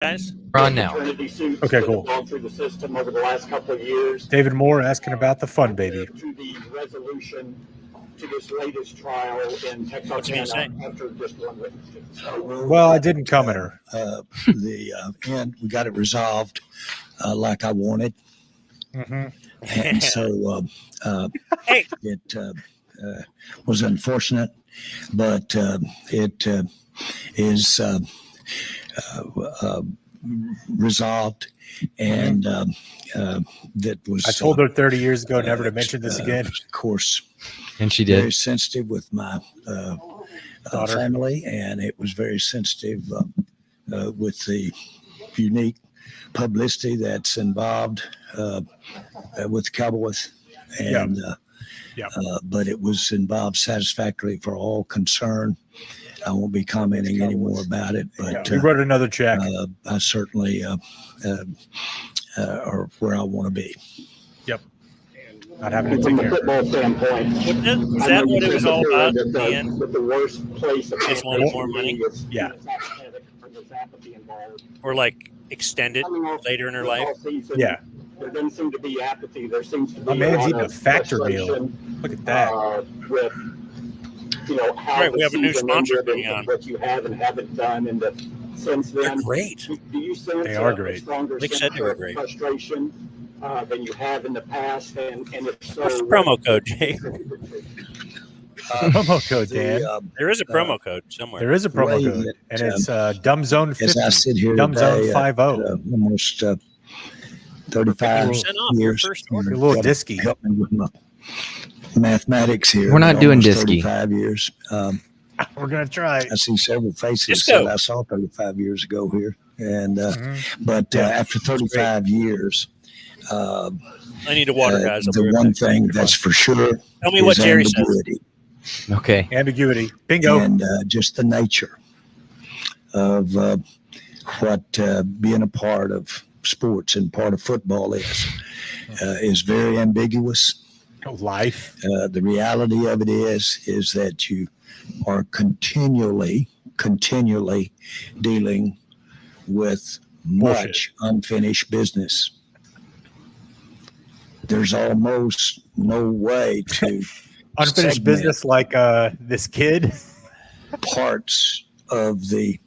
Guys, We're on now. Okay, cool. Gone through the system over the last couple of years. David Moore asking about the fun baby. To the resolution to this latest trial in Texarkana after just one witness. Well, I didn't come at her. And we got it resolved like I wanted. Mm-hmm. And so it was unfortunate, but it is resolved. And that was. I told her 30 years ago never to mention this again. Of course. And she did. Very sensitive with my family, and it was very sensitive with the unique publicity that's involved with the Cowboys. And but it was involved satisfactorily for all concerned. I won't be commenting any more about it, but we wrote another check. I certainly are where I want to be. Yep. Not having to take From a care. football standpoint, is that what it was all about? That the worst place of Just wanted more money? Yeah. Or like extend it later in her life? Yeah. There doesn't seem to be apathy. There seems to be My man's lot eating a of factor meal. frustration, Look at that. With how Right, we the have a new season sponsor ended coming and on. what you have and haven't done, and since They're then, great. do you sense They are a great. stronger Nick sense said they were of great. frustration than you have in the past? And if so, What's the promo code, Jay? Promo code, Dan. There is a promo code somewhere. There is a promo code, and it's Dumb Zone 50. As I sit here Dumb Zone today, 50. almost 35 50% off your years. first order. A little disky. Help me with my mathematics here. We're not doing Almost disky. 35 years. We're gonna try. I see several faces Disco. that I saw 35 years ago here, and Mm-hmm. but after 35 years, I need a water, guys. I'll be the right one back. thing that's for sure Tell me what is Jerry says. ambiguity. Okay. Ambiguity. Bingo. And just the nature of what being a part of sports and part of football is very ambiguous. Life. The reality of it is that you are continually dealing with much unfinished business. There's almost no way to Unfinished segment business like this kid. parts of the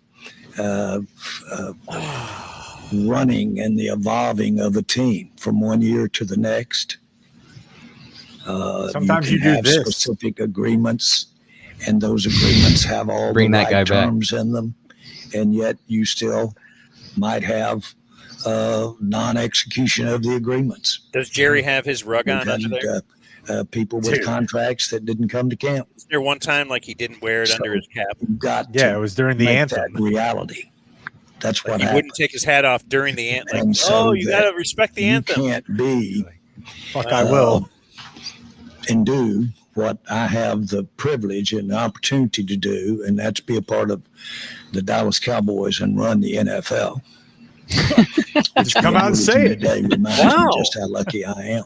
running and the evolving of a team from one year to the next. Sometimes can you do have this. specific agreements, and those agreements have all Bring the that guy right back. terms in them, and yet you still might have non-execution of the agreements. Does Jerry have his rug We've on under there? had people with Dude. contracts that didn't come to camp. Is there one time like he didn't wear it So, under his cap? You've got Yeah, to it was during the make anthem. that reality. That's what He happened. wouldn't take his hat off during the anthem. Like, And so you that got to respect the You anthem. can't be Fuck, I will. and do what I have the privilege and the opportunity to do, and that's be a part of the Dallas Cowboys and run the NFL. Just come out and say it. Today reminds Wow. me just how lucky I am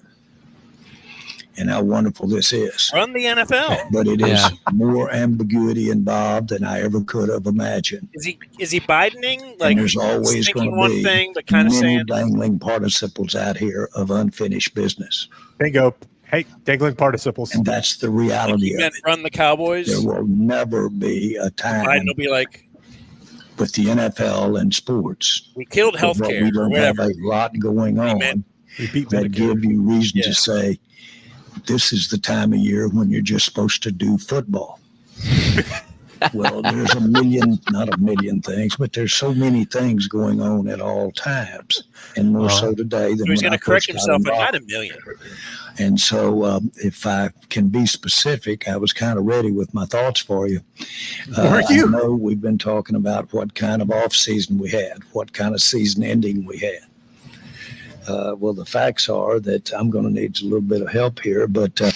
and how wonderful this is. Run the NFL. But it is Yeah. more ambiguity involved than I ever could have imagined. Is he Bidening? Like And there's always thinking going to one be thing but kind of many saying dangling participles out here of unfinished business. Bingo. Hey, dangling participles. And that's the reality he of meant it. run the Cowboys. There will never be a time Biden will be like, with the NFL and sports we killed that healthcare we or don't have whatever. a lot going on Amen. We beat that Medicare. give you reason Yeah. to say this is the time of year when you're just supposed to do football. Well, there's not a million things, but there's so many things going on at all times, and more so today than So he's when going I to correct first got himself, but involved. not a million. And so, if I can be specific, I was kind of ready with my thoughts for you. Were you? I know we've been talking about what kind of off season we had, what kind of season ending we had. Well, the facts are that I'm going to need a little bit of help here, but how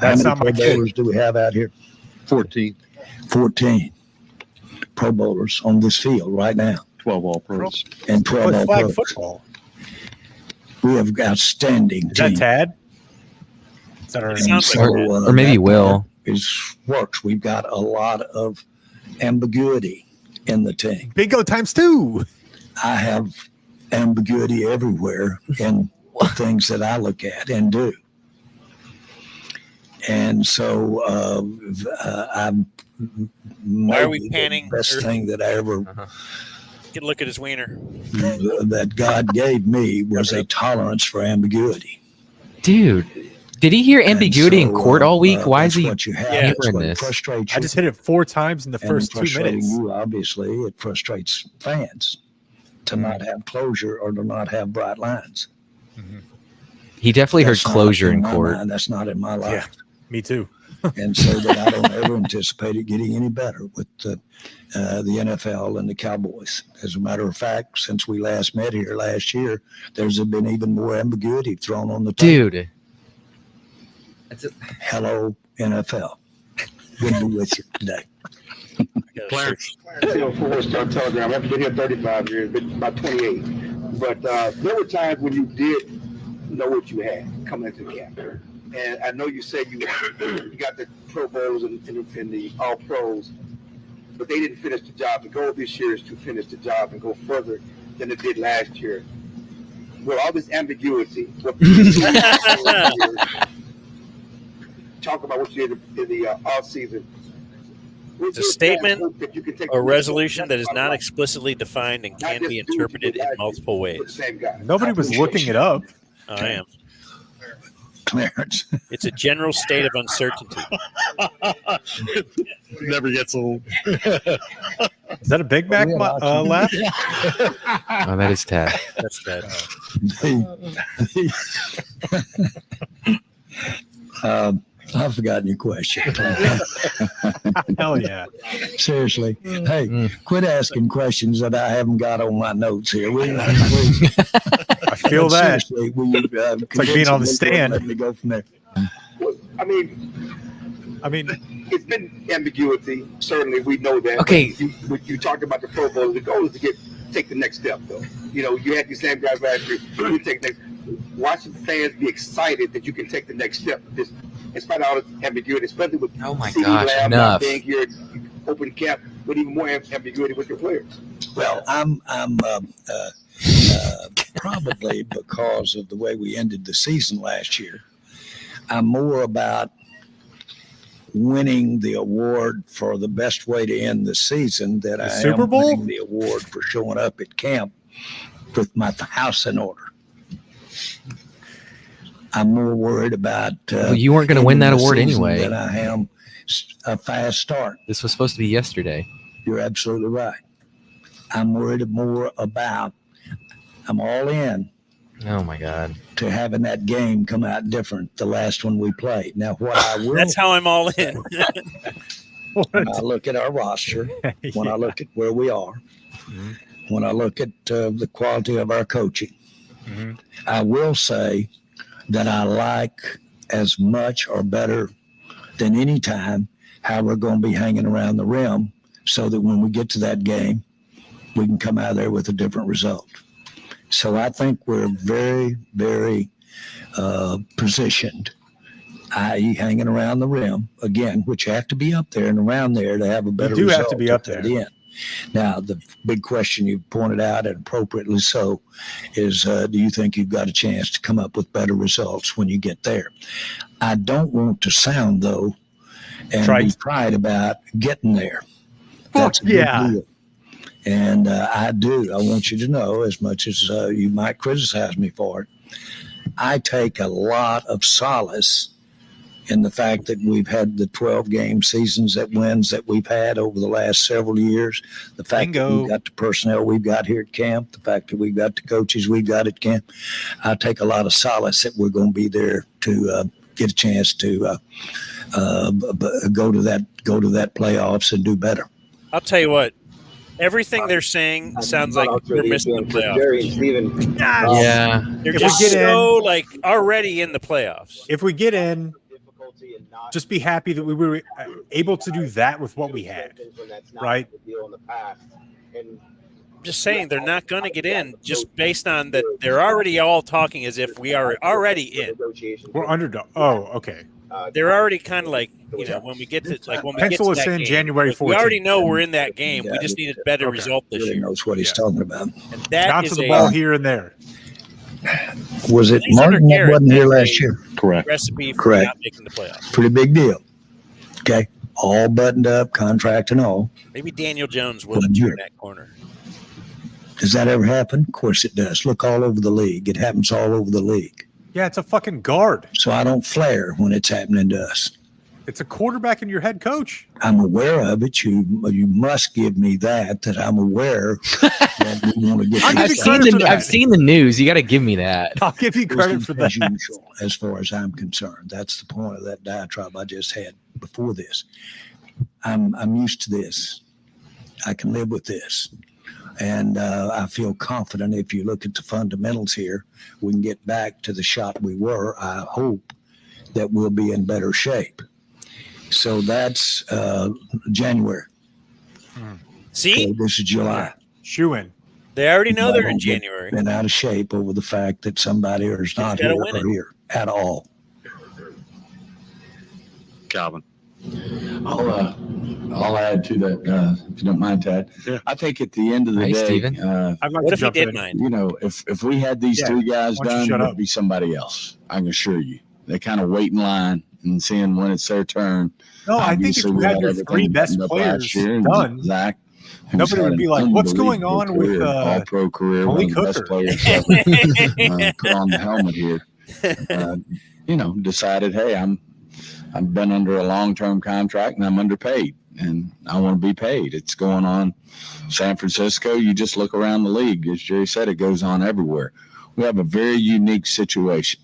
That's many not my Pro kid. Bowlers do we have out here? 14, 14 Pro Bowlers on this field right now, 12 all pros. and 12 Play all flag pros. football. We have outstanding Is that team. Tad? Is that our It And sounds like so, that. Or maybe that Will. works. We've got a lot of ambiguity in the team. Bingo times two. I have ambiguity everywhere in the things that I look at and do. And so I'm. Why are we maybe panning? The best thing that I ever Get a look at his wiener. that God gave me was a tolerance for ambiguity. Dude, did he hear ambiguity in court all week? Why is that's he what you have. Yeah. That's hammering what this? frustrates you. I just hit it 4 times in the And first 2 frustrating minutes. You, obviously, it frustrates fans to not have closure or to not have bright lines. He definitely heard That's not closure in my court. mind. That's not in my life. Yeah, me too. And so that I don't ever anticipate it getting any better with the NFL and the Cowboys. As a matter of fact, since we last met here last year, there's been even more ambiguity thrown on the table. Dude. Hello, NFL. Good to be with you today. Clarence. Four-star telegram. I've been here 35 years, been about 28. But there were times when you did know what you had coming into the camp. And I know you said you got the Pro Bowlers and the All Pros, but they didn't finish the job. The goal this year is to finish the job and go further than it did last year. With all this ambiguity, talk about what you did in the off season. It's a statement or resolution that is not explicitly defined and can be interpreted in multiple ways. Nobody was looking it up. I am. Clarence. It's a general state of uncertainty. Never gets old. Is that a Big Mac laugh? Oh, that is Tad. That's bad. I've forgotten your question. Hell yeah. Seriously. Hey, quit asking questions that I haven't got on my notes here. I feel that. Seriously, it's like being on the stand. Let me go from there. I mean, it's been ambiguity. Certainly, we know that. Okay. You talked about the Pro Bowl. The goal is to take the next step, though. You know, you had these same guys last year. You take next. Watching fans be excited that you can take the next step. In spite of all the ambiguity, especially with Oh my CD gosh, Lamb enough. being here, open camp, but even more ambiguity with your players. Well, I'm probably because of the way we ended the season last year. I'm more about winning the award for the best way to end the season than I Super am Bowl? winning the award for showing up at camp with my house in order. I'm more worried about. Well, you weren't going to win that ending the award season anyway. Than I am a fast start. This was supposed to be yesterday. You're absolutely right. I'm worried more about. I'm all in Oh my God. to having that game come out different. The last one we played. Now, what I will. That's how I'm all in. When I look at our roster, when I look at where we are, when I look at the quality of our coaching, I will say that I like as much or better than any time how we're going to be hanging around the rim so that when we get to that game, we can come out of there with a different result. So I think we're very, very positioned, i.e. hanging around the rim, again, which you have to be up there and around there to have a better do result. have to be up at there. the end. Now, the big question you pointed out, and appropriately so, is do you think you've got a chance to come up with better results when you get there? I don't want to sound, though, and be pride about getting there. That's a big deal. And I do. I want you to know, as much as you might criticize me for it, I take a lot of solace in the fact that we've had the 12-game seasons that wins that we've had over the last several years. The fact that we've got the personnel we've got here at camp, the fact that we've got the coaches we've got at camp. I take a lot of solace that we're going to be there to get a chance to go to that playoffs and do better. I'll tell you what. Everything they're saying sounds like we're missing the playoffs. Yeah. They're just so already in the playoffs. If we get in, just be happy that we were able to do that with what we had, right? Just saying they're not going to get in just based on that they're already all talking as if we are already in. We're underdog. Oh, okay. They're already kind of like, when we get to Pencil us in game, January 14th. we already know we're in that game. Yeah, we just need a better result this Really year. knows what he's talking about. And that Bounce is the a ball here and there. Was it He's under Martin that Garrett. wasn't here That's last a- year? Correct. recipe for Correct. not making the playoffs. Pretty big deal. Okay. All buttoned up, contract and all. Maybe Daniel Jones will Good turn year. that corner. Does that ever happen? Of course it does. Look all over the league. It happens all over the league. Yeah, it's a fucking guard. So I don't flare when it's happening to us. It's a quarterback and your head coach. I'm aware of it. You must give me that I'm aware that we want to get I'll give I've you this seen credit for that. I've seen the news. You got to give me that. I'll give you credit for that. as usual, as far as I'm concerned. That's the point of that diatribe I just had before this. I'm used to this. I can live with this. And I feel confident if you look at the fundamentals here, we can get back to the shot we were. I hope that we'll be in better shape. So that's January. See, Okay, this is July. Shoe in. they already know they're in January. Been out of shape over the fact that somebody is not gotta here win it. or here at all. Calvin. I'll add to that, if you don't mind, Tad. Yeah. I think at the end of the Hey, day, Steven. I'd like What to if he jump did in. mind? you know, if we had these Yeah, three guys why don't you done, shut it up? would be somebody else. I can assure you. They kind of wait in line and seeing when it's their turn. No, I think if Obviously, you we had your everything three best buttoned up players last year, and done, Zach, who's nobody would had be an like, "What's going unbelievable on with, career, all-pro career, one of Malik the best Hooker?" players ever put on the helmet here. Decided, hey, I've been under a long-term contract and I'm underpaid and I want to be paid. It's going on San Francisco. You just look around the league. As Jerry said, it goes on everywhere. We have a very unique situation.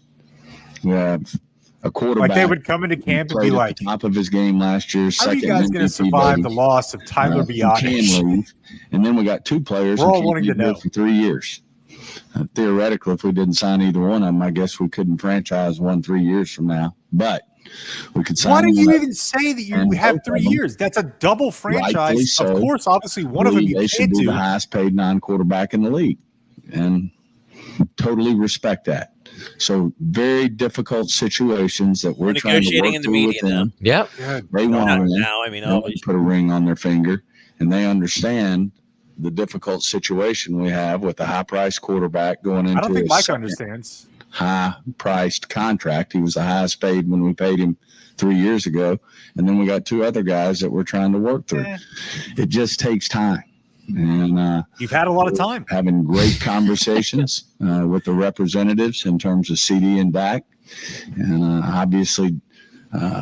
We have a quarterback. Like they would come into who camp and played be at like, the top of his game last year. "How are Second you guys going to MVP survive the voting, loss of Tyler who can Biadasz?" leave. And then we got two players We're who all can't wanting be to here know. for 3 years. Theoretically, if we didn't sign either one of them, I guess we couldn't franchise one 3 years from now. But we could sign Why do them you up. even say that you And have both 3 of them, years? That's a double rightfully franchise. so, Of course, obviously, one of them you they should can't be do. the highest paid non-quarterback in the league, and totally respect that. So very difficult situations that we're trying to negotiating work in the through media with them. Yep. They Not want to win. now. I mean, They want always. to put a ring on their finger, and they understand the difficult situation we have with a high-priced quarterback going into I don't think a Mike second understands. high-priced contract. He was the highest paid when we paid him 3 years ago, and then we got two other guys that we're trying to work through. It just takes time, and You've had a lot of time. having great conversations with the representatives in terms of CD and Dak, and obviously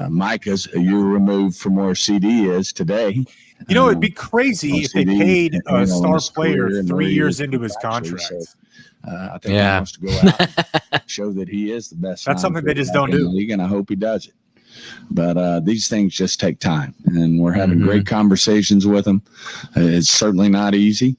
Mike is a year removed from where CD is today. You know, it'd be crazy if they CD, paid you a know, star his career player and 3 where he years is into his actually, contract. so, I think Yeah. he wants to go out and show that he is the best. That's something they just don't non-quarterback in do. the league, and I hope he does it. But these things just take time, and we're having Mhm. great conversations with him. It's certainly not easy.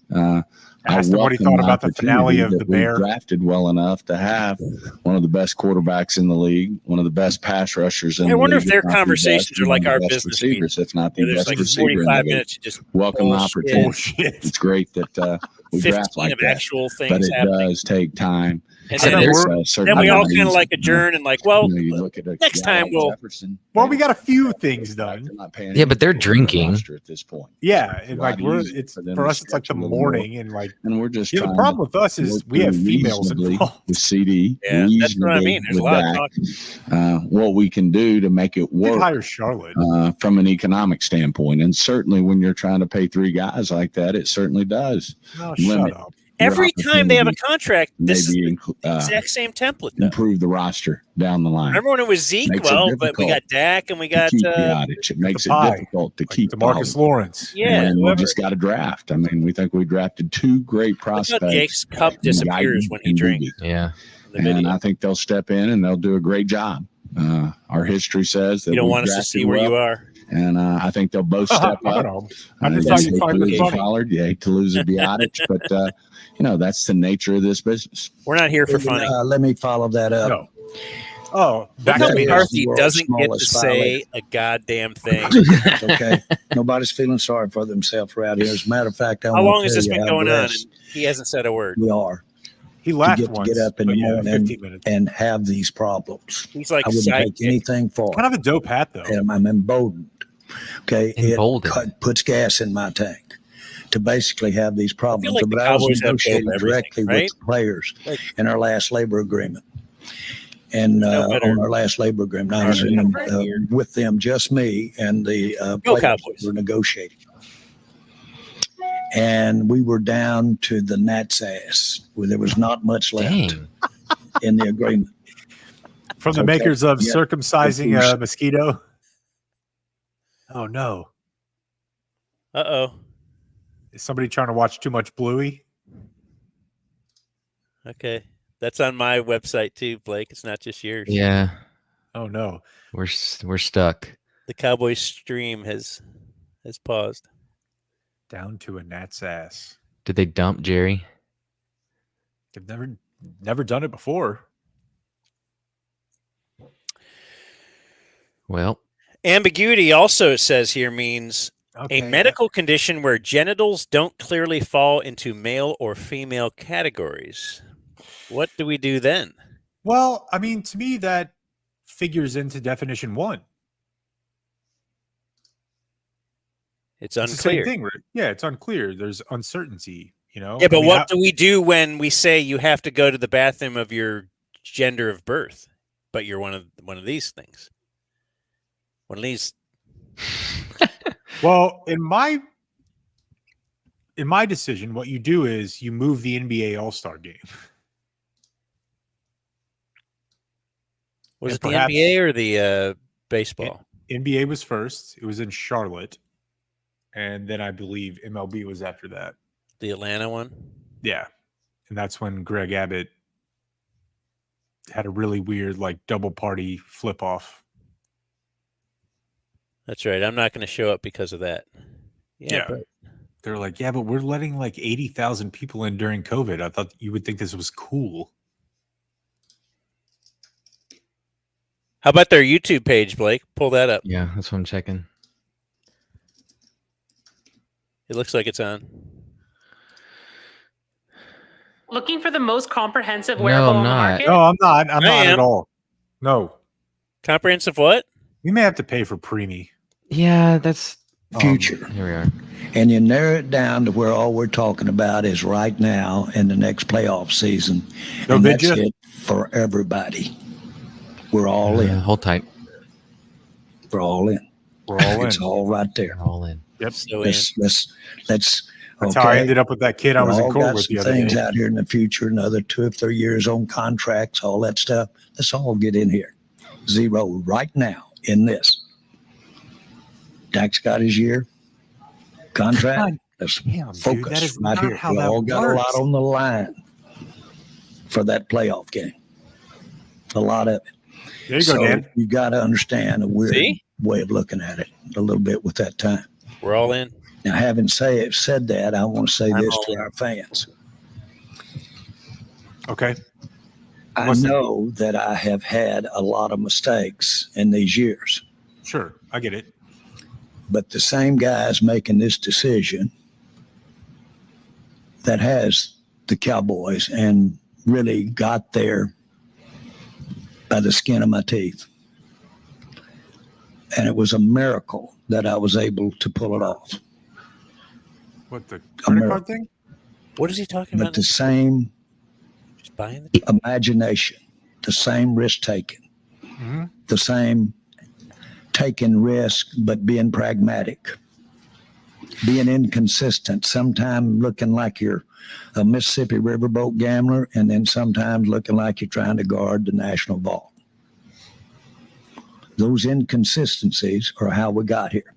Asked him what he thought about the finale of that The we Bear. drafted well enough to have one of the best quarterbacks in the league, one of the best pass rushers in I the wonder league. if their if not the conversations best, are and like one of our the best business receivers, if not the There's best like receiver in the 45 league. minutes. You just Welcome bullshit. opportunity. Bullshit. It's great that we draft 15 like of that, actual but things it happening. does take time. And So then, there's- then we all kind of of like adjourn and like, well, you look at a next guy time like we'll- Jefferson, Well, we got a few things done. they're not paying Yeah, but they're attention to the drinking. roster at this point. Yeah, It's and a like lot easier it's for them for to us, it's like stretch the a little more. morning, and like And we're just the trying problem with us to is work we have through females reasonably involved. with CD. yeah, that's what I mean. There's a with lot of Dak, talk. what we can do to make it We could work hire Charlotte. from an economic standpoint. And certainly when you're trying to pay three guys like that, it certainly does No, limit shut up. your Every time they have a opportunity, contract, this is maybe the exact same template. Though. improve the roster down the line. Remember when it was Zeke? Makes it Well, but we difficult got Dak and we to got keep Biadasz. It makes it pie, difficult to Like keep DeMarcus Ball. Lawrence. yeah. And we Whoever. just got to draft. I mean, we think we drafted two great Look how prospects. Jake's cup in disappears Guyton when he and drinks. Boogie. Yeah. In the And video. I think they'll step in and they'll do a great job. Our history says that You don't we want us to drafted see where well, you are. And I think they'll both step I don't up. know. I I just hate thought you find to it lose funny. Pollard. You hate to lose a Biadasz, but that's the nature of this business. We're not here for funny. Let me follow that up. No. Oh, Look back how to me. McCarthy world's doesn't get to smallest say a goddamn thing. It's okay. Nobody's feeling sorry for themselves around here. As a matter of fact, I How want long to has tell this you been how going on? blessed And he hasn't said a word. we are. He laughed get once. up in the morning 15 minutes. and have these problems. He's like I wouldn't take sidekick. anything for Kind it. of a dope hat, though. And I'm emboldened. Okay, Emboldened. it puts gas in my tank to basically have these problems. like the But I was Cowboys have negotiating dope directly everything, with the players Like- in our last labor agreement. And No better- on our last labor agreement, I was in, with them, just me and the Go players Cowboys. were negotiating. And we were down to the gnat's ass, where there was not much left Dang. in the agreement. From the Okay. makers of Yeah. circumcising a mosquito. Oh, no. Uh-oh. Is somebody trying to watch too much Bluey? Okay. That's on my website too, Blake. It's not just yours. Yeah, Oh, no. we're stuck. The Cowboys stream has paused. Down to a gnat's ass. Did they dump Jerry? They've never done it before. Well, Ambiguity also, it says here, means Okay. a medical condition where genitals don't clearly fall into male or female categories. What do we do then? Well, I mean, to me, that figures into definition 1. It's It's the same unclear. thing, right? Yeah, it's unclear. There's uncertainty, you know? Yeah, but I mean, what do we do when we say you have to go to the bathroom of your gender of birth, but you're one of these things? One of these. Well, in my decision, what you do is you move the NBA All-Star game. Was And it the perhaps- NBA or the baseball? NBA was first. It was in Charlotte. And then I believe MLB was after that. The Atlanta one? Yeah. And that's when Greg Abbott had a really weird, like, double party flip off. That's right. I'm not going to show up because of that. Yeah. but They're like, yeah, but we're letting like 80,000 people in during COVID. I thought you would think this was cool. how about their YouTube page, Blake? Pull that up. yeah, that's what I'm checking. It looks like it's on. Looking for the most comprehensive No, wearable I'm on the not. market? No, I'm not. I'm I not am. at all. No. Comprehensive what? We may have to pay for preemie. Yeah, that's Future. here we are. And you narrow it down to where all we're talking about is right now in the next playoff season. No And that's vidya? it for everybody. We're all in. Hold tight. We're all in. We're all in. It's all right there. We're all in. Yep. So in. Let's That's how I ended up with that kid I We was in all court got with the some other things day. out here in the future, another 2 or 3 years on contracts, all that stuff. Let's all get in here. Zero right now in this. Dak's got his year contract. Let's Damn, dude, focus that is right not here. how We that all got a works. lot on the line for that playoff game. A lot of it. There you go, Dan. You got to understand a weird See? way of looking at it a little bit with that time. We're all in. Now, having said that, I want to say I'm this all to in. our fans. Okay. I What's that? know that I have had a lot of mistakes in these years, Sure. I get it. but the same guys making this decision that has the Cowboys and really got there by the skin of my teeth. And it was a miracle that I was able to pull it off. What, the credit card thing? What is he talking But about? the same Just buying the imagination, the same risk taking, Mm-hmm. the same taking risk, but being pragmatic, being inconsistent, sometimes looking like you're a Mississippi riverboat gambler, and then sometimes looking like you're trying to guard the national vault. Those inconsistencies are how we got here.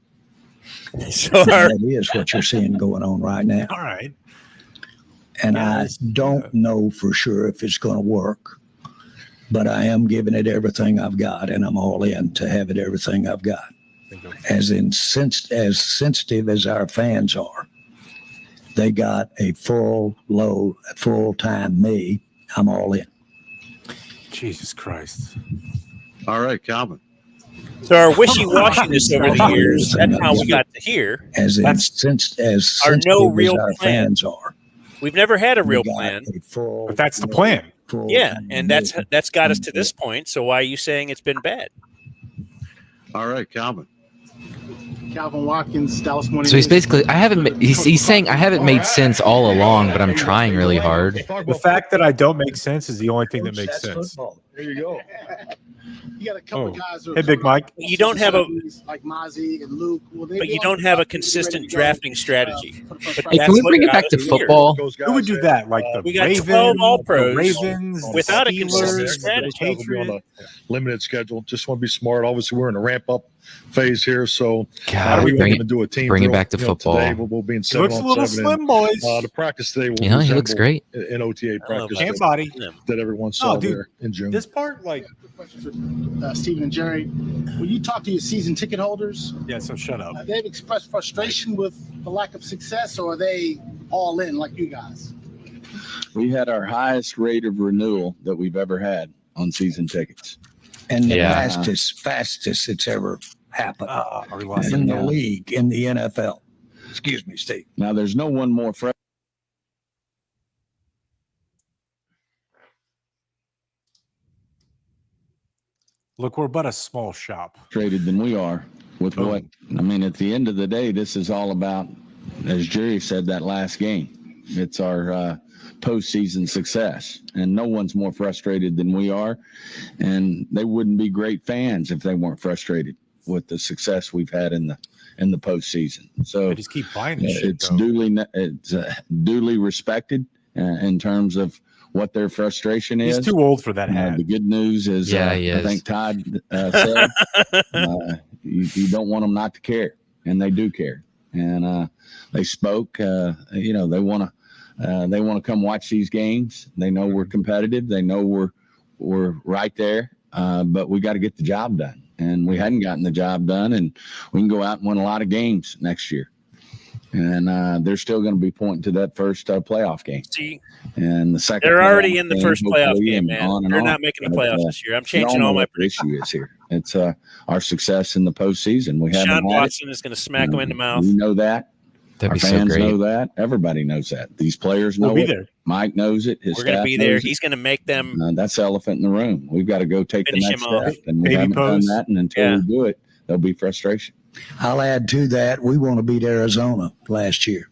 So our, That is what you're seeing going on right now. All right. And Yes, I don't know for sure if it's going to work, but I am giving it everything I've got, and I'm all in to have it everything I've got. As sensitive as our fans are, they got a full-time me. I'm all in. Jesus Christ. All right, Calvin. so our wishy-washiness over the years, that's how we got to here. As Are sensitive no as real our plan. fans are, We've never had a We real got plan. a full, But that's the plan. Yeah, and that's got us to this point. So why are you saying it's been bad? All right, Calvin. Calvin Watkins, Dallas Morning. So he's News. basically, he's saying I haven't made sense all along, but I'm trying really hard. The fact that I don't make sense is the only thing that makes That's sense. football. There you go. You got a couple Oh. guys. Who are Hey, Big coming Mike. up, You don't have a- like Mozzie and Luke. Will they But be you on don't the have a top? consistent Ready to go, drafting strategy. for the first But round? Hey, can we that's what bring it got back us to here. football? Who would do that? Like the We got Ravens, 12 the All-Pros Ravens, the without a Steelers, consistent the strategy. We'll be on Patriots. a limited schedule. Just want to be smart. Obviously, we're in a ramp up phase here, so God, we bring want it. to do a team bring it drill, back to football. Today we'll be in He looks a little 7-on-7. slim, boys. The practice today will You know, he looks resemble great. an OTA practice Hand body. that everyone saw dude. there in June. This part, like, Quick question for Stephen and Jerry. When you talk to your season ticket holders, yeah. So shut up. they've expressed frustration with the lack of success, or are they all in like you guys? We had our highest rate of renewal that we've ever had on season tickets. And the Yeah. fastest it's ever happened Relax. in the Yeah. league, in the NFL. Excuse me, Steve. Now, there's no one more Look, we're but a small shop. frustrated than we are with what, I mean, at the end of the day, this is all about, as Jerry said, that last game. It's our postseason success, and no one's more frustrated than we are. And they wouldn't be great fans if they weren't frustrated with the success we've had in the postseason. So They just keep buying this shit. it's though. duly respected in terms of what their frustration is. He's too old for that hat. The good news is, Yeah, he I is. think Todd said, you don't want them not to care, and they do care. And they spoke. They want to come watch these games. They know we're competitive. They know we're right there. But we got to get the job done, and we hadn't gotten the job done. And we can go out and win a lot of games next year. And they're still going to be pointing to that first playoff game. See, And the second, they're already playoff in the game, first playoff hopefully, game, and man. on and They're on. not making the But, playoffs this year. I'm we changing know all my what the issue is here. It's our success in the postseason. We Sean haven't had it. Watson is going to smack him in the mouth. We know that. That'd Our be so fans know great. that. Everybody knows that. These players know We'll be it. there. Mike knows it. His We're going to staff be there. knows it. He's going to make them. That's the elephant in the room. We've got to go take the Finish next him off. step, and we Baby haven't pose. done that. And until we do it, there'll be frustration. I'll add to that. We want to beat Arizona last year.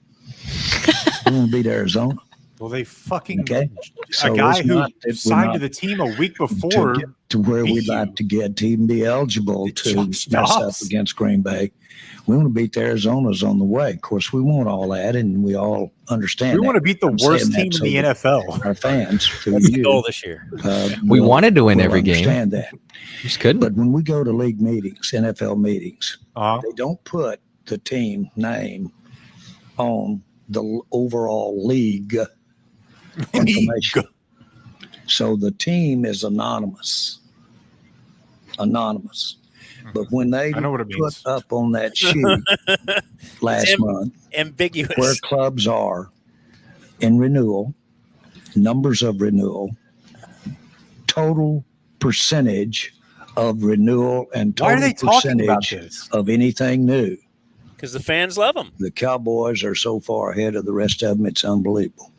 We want to beat Arizona. Well, they fucking Okay. So a guy it's who not that we're signed not to the team a week before. to get to where beat we'd you. like to get to even be eligible to Just mess up stops. against Green Bay. We want to beat the Arizonas on the way. Of course, we want all that, and we all understand. We want to beat the I'm worst saying team that in the so NFL. Our fans, through That's the you, goal this year. We will- wanted to win will every game. Understand that, Just couldn't. but when we go to league meetings, NFL meetings, Uh-huh. they don't put the team name on the overall league information. So the team is anonymous. But when they I know what it put means. up on that sheet last It's month Ambiguous. where clubs are in renewal, numbers of renewal, total percentage of renewal, and Why are total they talking about percentage this? of anything new. Because the fans love them. The Cowboys are so far ahead of the rest of them, it's unbelievable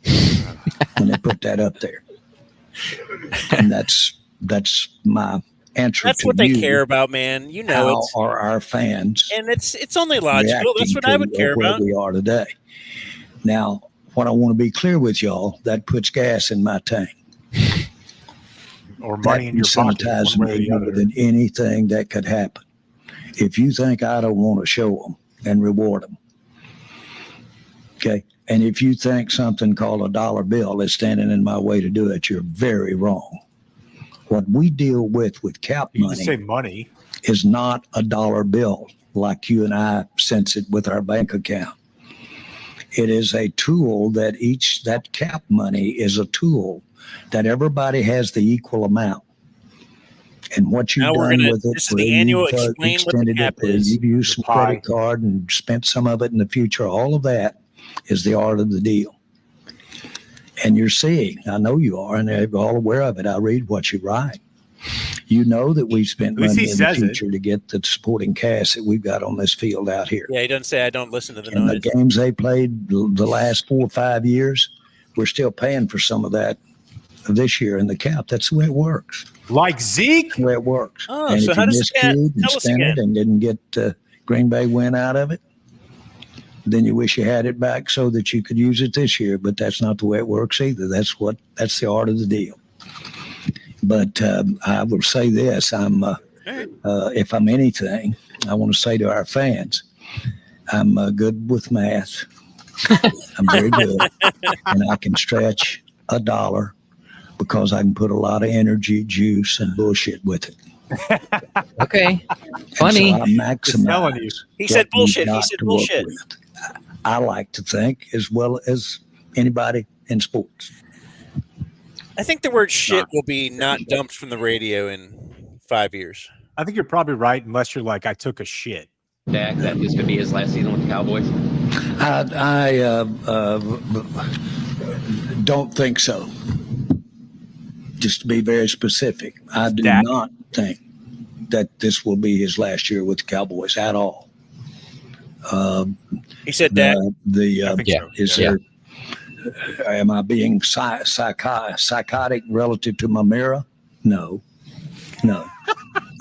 when they put that up there. And that's my answer That's to what they you. care about, man. You know How it's are our fans and it's only logical. That's reacting what I would to care where about. we are today? Now, what I want to be clear with y'all, that puts gas in my tank. Or money That in your pocket. incentivizes One way or me the more other. than anything that could happen. If you think I don't want to show them and reward them, okay, and if you think something called a dollar bill is standing in my way to do it, you're very wrong. What we deal with cap You can just say money money. is not a dollar bill like you and I sense it with our bank account. It is a tool that cap money is a tool that everybody has the equal amount. And what you've Now we're done gonna- with it, this is where the annual you've explain what the extended cap it, where is. you've used some The pie. credit card and spent some of it in the future, all of that is the art of the deal. And you're seeing, I know you are, and they're all aware of it. I read what you write. You know that we spent At least money he in the says it. future to get the supporting cast that we've got on this field out here. Yeah, he doesn't say I don't listen to the And the noise. games they played the last 4 or 5 years, we're still paying for some of that this year in the cap. That's the way it works. Like Zeke? That's the way it works. Oh, and so if how you does the cap? miscued and Tell us spent it again. and didn't get Green Bay win out of it, then you wish you had it back so that you could use it this year. But that's not the way it works either. That's the art of the deal. But I will say this: if I'm anything, I want to say to our fans, I'm good with math. I'm very good, and I can stretch $1 because I can put a lot of energy, juice, and bullshit with it. Okay. Funny. So I maximize. He said what we've bullshit. He got said to work bullshit. with. I like to think as well as anybody in sports. I think the word shit will be not dumped from the radio in 5 years. I think you're probably right, unless you're like, I took a shit. Dak, that this could be his last season with the Cowboys? I don't think so. Just to be very specific, I do not think that this will be his last year with the Cowboys at all. He said Dak. Am I being psychotic relative to my mirror? No.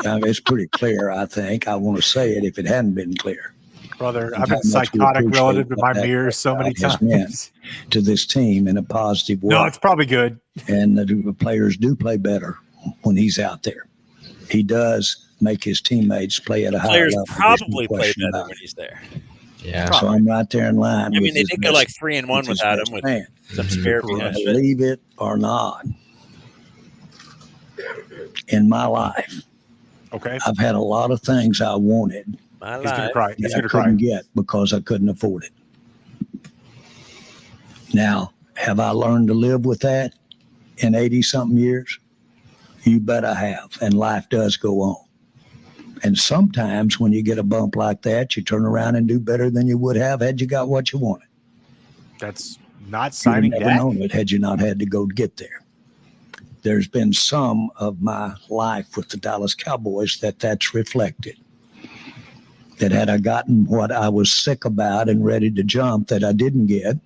It's pretty clear, I think. I want to say it if it hadn't been clear. Brother, I've been psychotic relative to my mirror so many times. To this team in a positive way. No, it's probably good. And the players do play better when he's out there. He does make his teammates play at a higher Players level. probably play better when he's there. Yeah. So I'm right there in line. I mean, they did go like 3-1 without him with some spare behind it. Believe it or not, in my life, I've had a lot of things I wanted. My He's gonna life. cry. He's that I gonna cry. couldn't get because I couldn't afford it. Now, have I learned to live with that in 80-something years? You bet I have. And life does go on. And sometimes when you get a bump like that, you turn around and do better than you would have had you got what you wanted. That's not You'd signing have never Dak. known it had you not had to go get there. There's been some of my life with the Dallas Cowboys that's reflected. That had I gotten what I was sick about and ready to jump that I didn't get,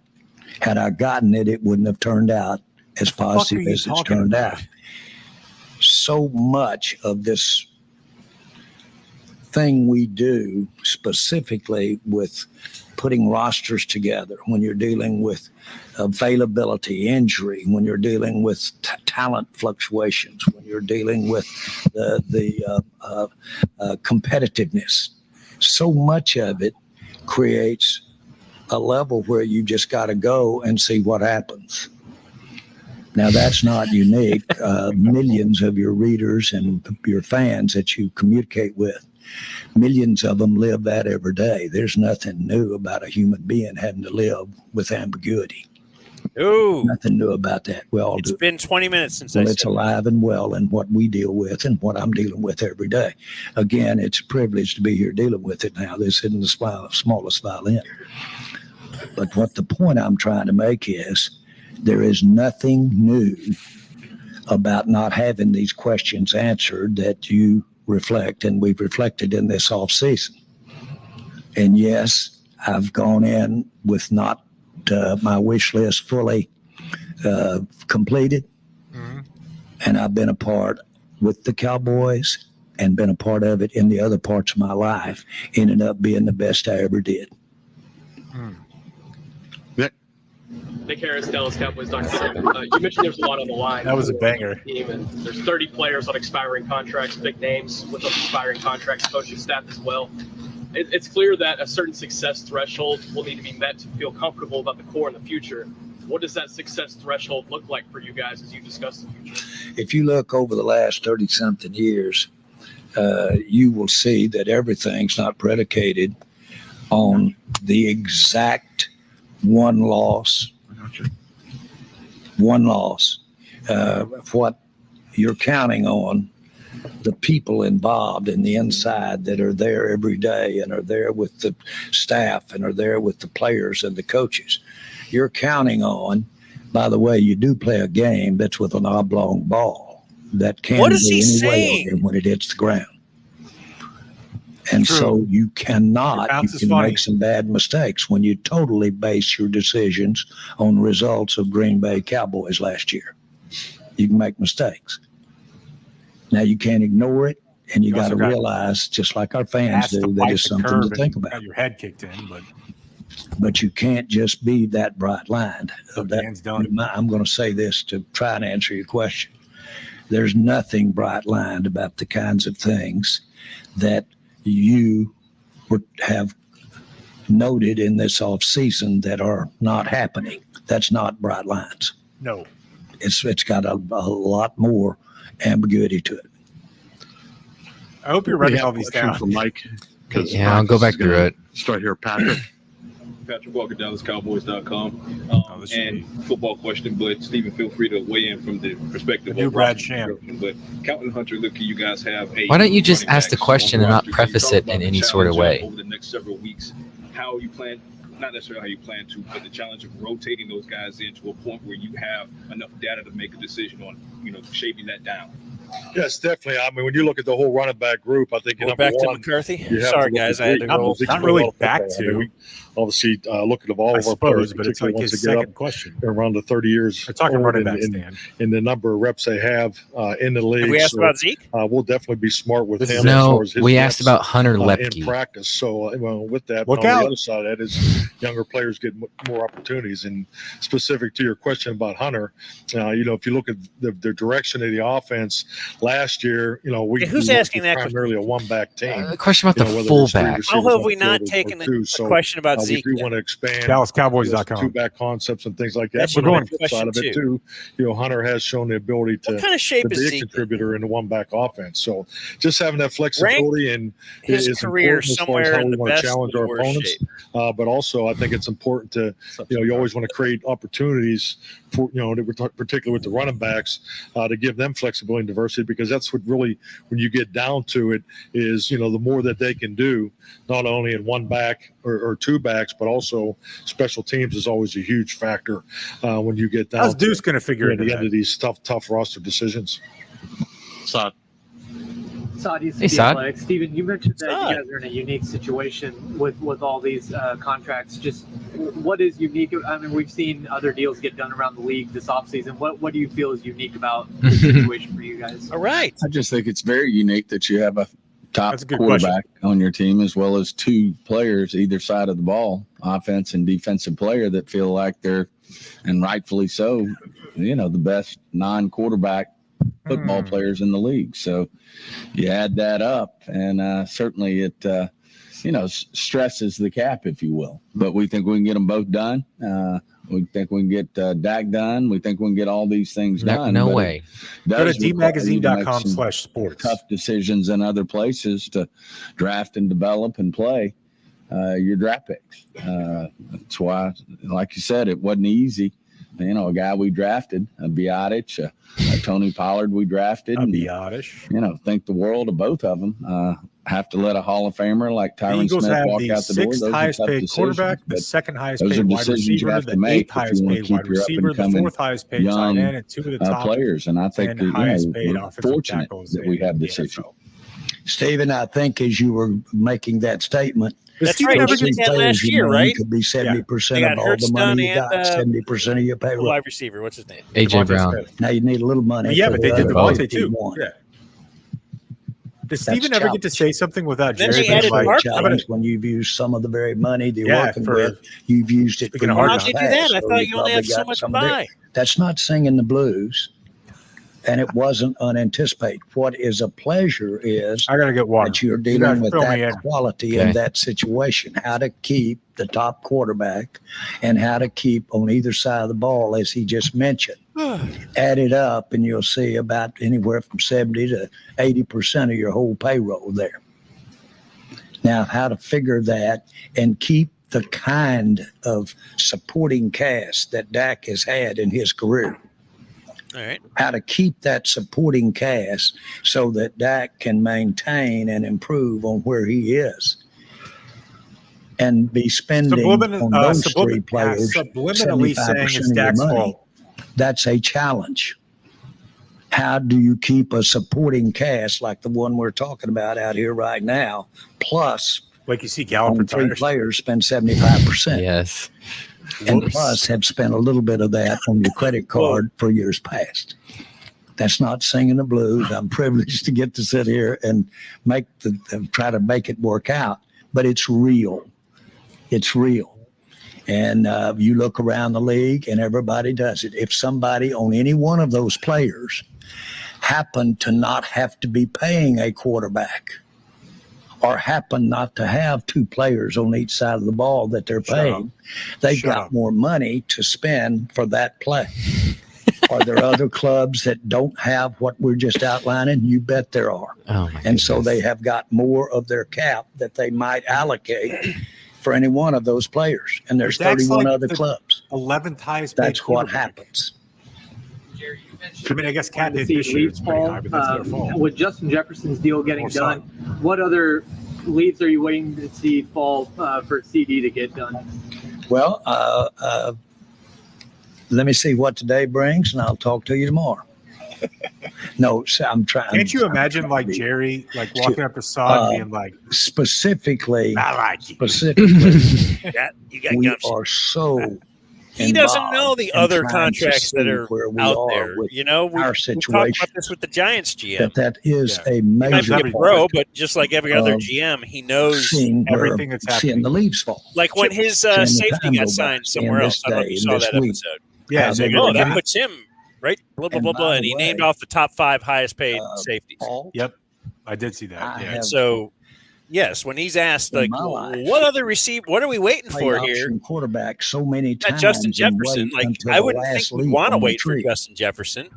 had I gotten it, it wouldn't have turned out as positive as it's turned out. So much of this thing we do, specifically with putting rosters together, when you're dealing with availability, injury, when you're dealing with talent fluctuations, when you're dealing with the competitiveness, so much of it creates a level where you just got to go and see what happens. Now, that's not unique. Millions of your readers and your fans that you communicate with, millions of them live that every day. There's nothing new about a human being having to live with ambiguity. Ooh. Nothing new about that. We all do. It's been 20 minutes since Well, I it's said alive and well in what we deal with and what I'm dealing with every day. Again, it's a privilege to be here dealing with it now. This isn't the smallest violin. But what the point I'm trying to make is there is nothing new about not having these questions answered that you reflect, and we've reflected in this off season. And yes, I've gone in with not my wish list fully completed. Mm-hmm. And I've been a part with the Cowboys and been a part of it in the other parts of my life, ended up being the best I ever did. Nick Harris, Dallas Cowboys.com. You mentioned there's a lot on the line. That was a banger. And there's 30 players on expiring contracts, big names with those expiring contracts, coaching staff as well. It's clear that a certain success threshold will need to be met to feel comfortable about the core in the future. What does that success threshold look like for you guys as you discuss the future? If you look over the last 30-something years, you will see that everything's not predicated on the exact one loss. What you're counting on, the people involved in the inside that are there every day and are there with the staff and are there with the players and the coaches. You're counting on, by the way, you do play a game that's with an oblong ball that can What is go he any way saying? on it when it hits the ground. And True. so you cannot, you bounce is can funny. make some bad mistakes when you totally base your decisions on the results of Green Bay Cowboys last year. You can make mistakes. Now you can't ignore it, and you got to also got realize, just like our fans Asked to do, that bite is the something curb to and think about. Got your head kicked in, But you can't just be that bright line. Dan's done. I'm going to say this to try and answer your question. There's nothing bright lined about the kinds of things that you have noted in this off season that are not happening. That's not bright lines. No. It's got a lot more ambiguity to it. I hope you're writing all these down. For Mike. Yeah, I'll go back through it. Start here, Patrick. Patrick Walker, DallasCowboys.com. And football question, but Stephen, feel free to weigh in from the perspective New of Brad roster Sham. construction. But Calvin Hunter, look, you guys have a. Why don't you just running ask the backs question on and not roster. Can you preface talk it about in the any sort of challenge way? over the next several weeks, how you plan, not necessarily how you plan to, but the challenge of rotating those guys into a point where you have enough data to make a decision on, shaping that down. Yes, definitely. I mean, when you look at the whole running back group, I think We're number back to one, McCarthy. you have Sorry, to look guys, at I had the to roll. league. Not really Football. back I mean, to. we obviously look at all I of our players, suppose, but it's like particularly once his they get up second question. around the 30 years We're talking old running back and stand. the number of reps they have in the league. Have we asked So, about Zeke? we'll definitely be smart with him as No, far as his we reps, asked about Hunter in Lepke. practice. So, with that, Look on out. the other side of that is younger players get more opportunities. And specific to your question about Hunter, if you look at the direction of the offense last year, Who's we asking that primarily a one-back team. A question about the whether it's fullback. three How receivers have on we the not field or taken two. a So, question about we Zeke do yet? want to expand DallasCowboys.com. two-back concepts and things like That that. should But be on a the flip question, side of it too. too, Hunter has shown the ability to, What kind of shape to is be a Zeke in? contributor in the one-back offense. So just having that flexibility and his is career important as far somewhere as how in we the want to best challenge or the our worst opponents. shape. But also, I think it's important to, you always want to create opportunities for, particularly with the running backs, to give them flexibility and diversity, because that's what really, when you get down to it, is, the more that they can do, not only in one back or two backs, but also special teams is always a huge factor when you get down How's Deuce going to figure at it the end of these tough roster decisions. Saad. Saad, Hey, Saad. Athletics. Steven, you mentioned that Saad. you guys are in a unique situation with all these contracts. Just what is unique? I mean, we've seen other deals get done around the league this offseason. What do you feel is unique about the situation for you guys? All right. I just think it's very unique that you have a top That's a good quarterback on your team, as well as two players either side of the ball, offense and defensive player, that feel like they're, and rightfully so, the best non-quarterback football players in the league. So you add that up, and certainly it stresses the cap, if you will. But we think we can get them both done. We think we can get Dak done. We think we can get all these things done. No But way. Go to does require you to make some dmagazine.com/sports. tough decisions in other places to draft and develop and play your draft picks. That's why, like you said, it wasn't easy. A guy we drafted, a Biotic, Tony Pollard we drafted. Think the world of both of them. Have to let a Hall of Famer like The Tyron Eagles Smith have walk the out the door. sixth Those are highest tough paid decisions, quarterback, the but second highest those paid are wide decisions you receiver, have the to make eighth if you highest want paid to keep wide your receiver, the up-and-coming fourth highest paid tight young end, and two of the top players. And I think 10 that, highest paid we're offensive fortunate tackles that we in have the this issue. NFL. Stephen, I think as you were making that statement, That's Stephen right. ever They get did that players last you year, named right? could be 70% They got of all the Hurts money done you got, and 70% of your the payroll. wide receiver. What's his name? AJ Devontae Brown. Smith. Now you need a little money. Yeah, for but the they did other Devontae too. 51. Yeah. Does That's Stephen ever get to challenge. say something without Then Jerry they being added like, Mark- Challenge when you've used some of the very money they're Yeah, working for- with, you've used it for Speaking of years hard How'd they do past, that? I so thought you only probably had so got much some of their- buy. That's not singing the blues, and it wasn't unanticipated. What is a pleasure is I got to get water. that you're You dealing guys with fill me that in. quality Okay. in that situation, how to keep the top quarterback and how to keep on either side of the ball, as he just mentioned. Add it up and you'll see about anywhere from 70 to 80% of your whole payroll there. Now, how to figure that and keep the kind of supporting cast that Dak has had in his career. All right. How to keep that supporting cast so that Dak can maintain and improve on where he is, and be spending on those three players subliminally saying 75% it's of your Dak's money. fault. That's a challenge. how do you keep a supporting cast like the one we're talking about out here right now, plus like you see Gallup on 3 retires. players spend 75%. Yes. And Whoops. plus have spent a little bit of that on your credit card for years past. That's not singing the blues. I'm privileged to get to sit here and try to make it work out, but it's real. It's real. And you look around the league and everybody does it. If somebody on any one of those players happened to not have to be paying a quarterback or happen not to have 2 players on each side of the ball that they're paying, they've got more money to spend for that play. Are there other clubs that don't have what we're just outlining? You bet there are. Oh my and so they have got more of their cap that they might allocate for any one of those players. And there's That's 31 like other the clubs. 11th highest paid That's what quarterback. happens. I mean, I guess Cat did See this year. leaves It's pretty fall. high, but that's their fault. With Justin Jefferson's deal getting Or done, son. what other leaves are you waiting to see fall for CD to get done? Well, let me see what today brings, and I'll talk to you tomorrow. No, so I'm trying. Can't you imagine like Jerry, like walking up to Sod being like, specifically, I like you. specifically, You got we gumption. are so. He doesn't involved know the in other trying to contracts that see are where we out are there. with You know, we our talked situation. about this with the Giants GM. That is a He might major be a pro, part but just like every other of GM, he knows seeing where- everything that's seeing happening. the leaves fall. Like when his Seeing the safety time got go signed by, somewhere seeing else. this I don't know if day you and saw this that week. episode. Yeah, How so they you're Oh, like, that go. puts him right. Blah blah And blah by blah, the and he named way, off the top 5 highest paid safeties. Yep, I did see that. I Yeah. have So, yes, when he's asked in like, my life what other receive? What are we waiting play for here? option quarterback so many Not times Justin and Jefferson. wait Like, until I the wouldn't think last we'd leaf want to on the wait for tree. Justin Jefferson.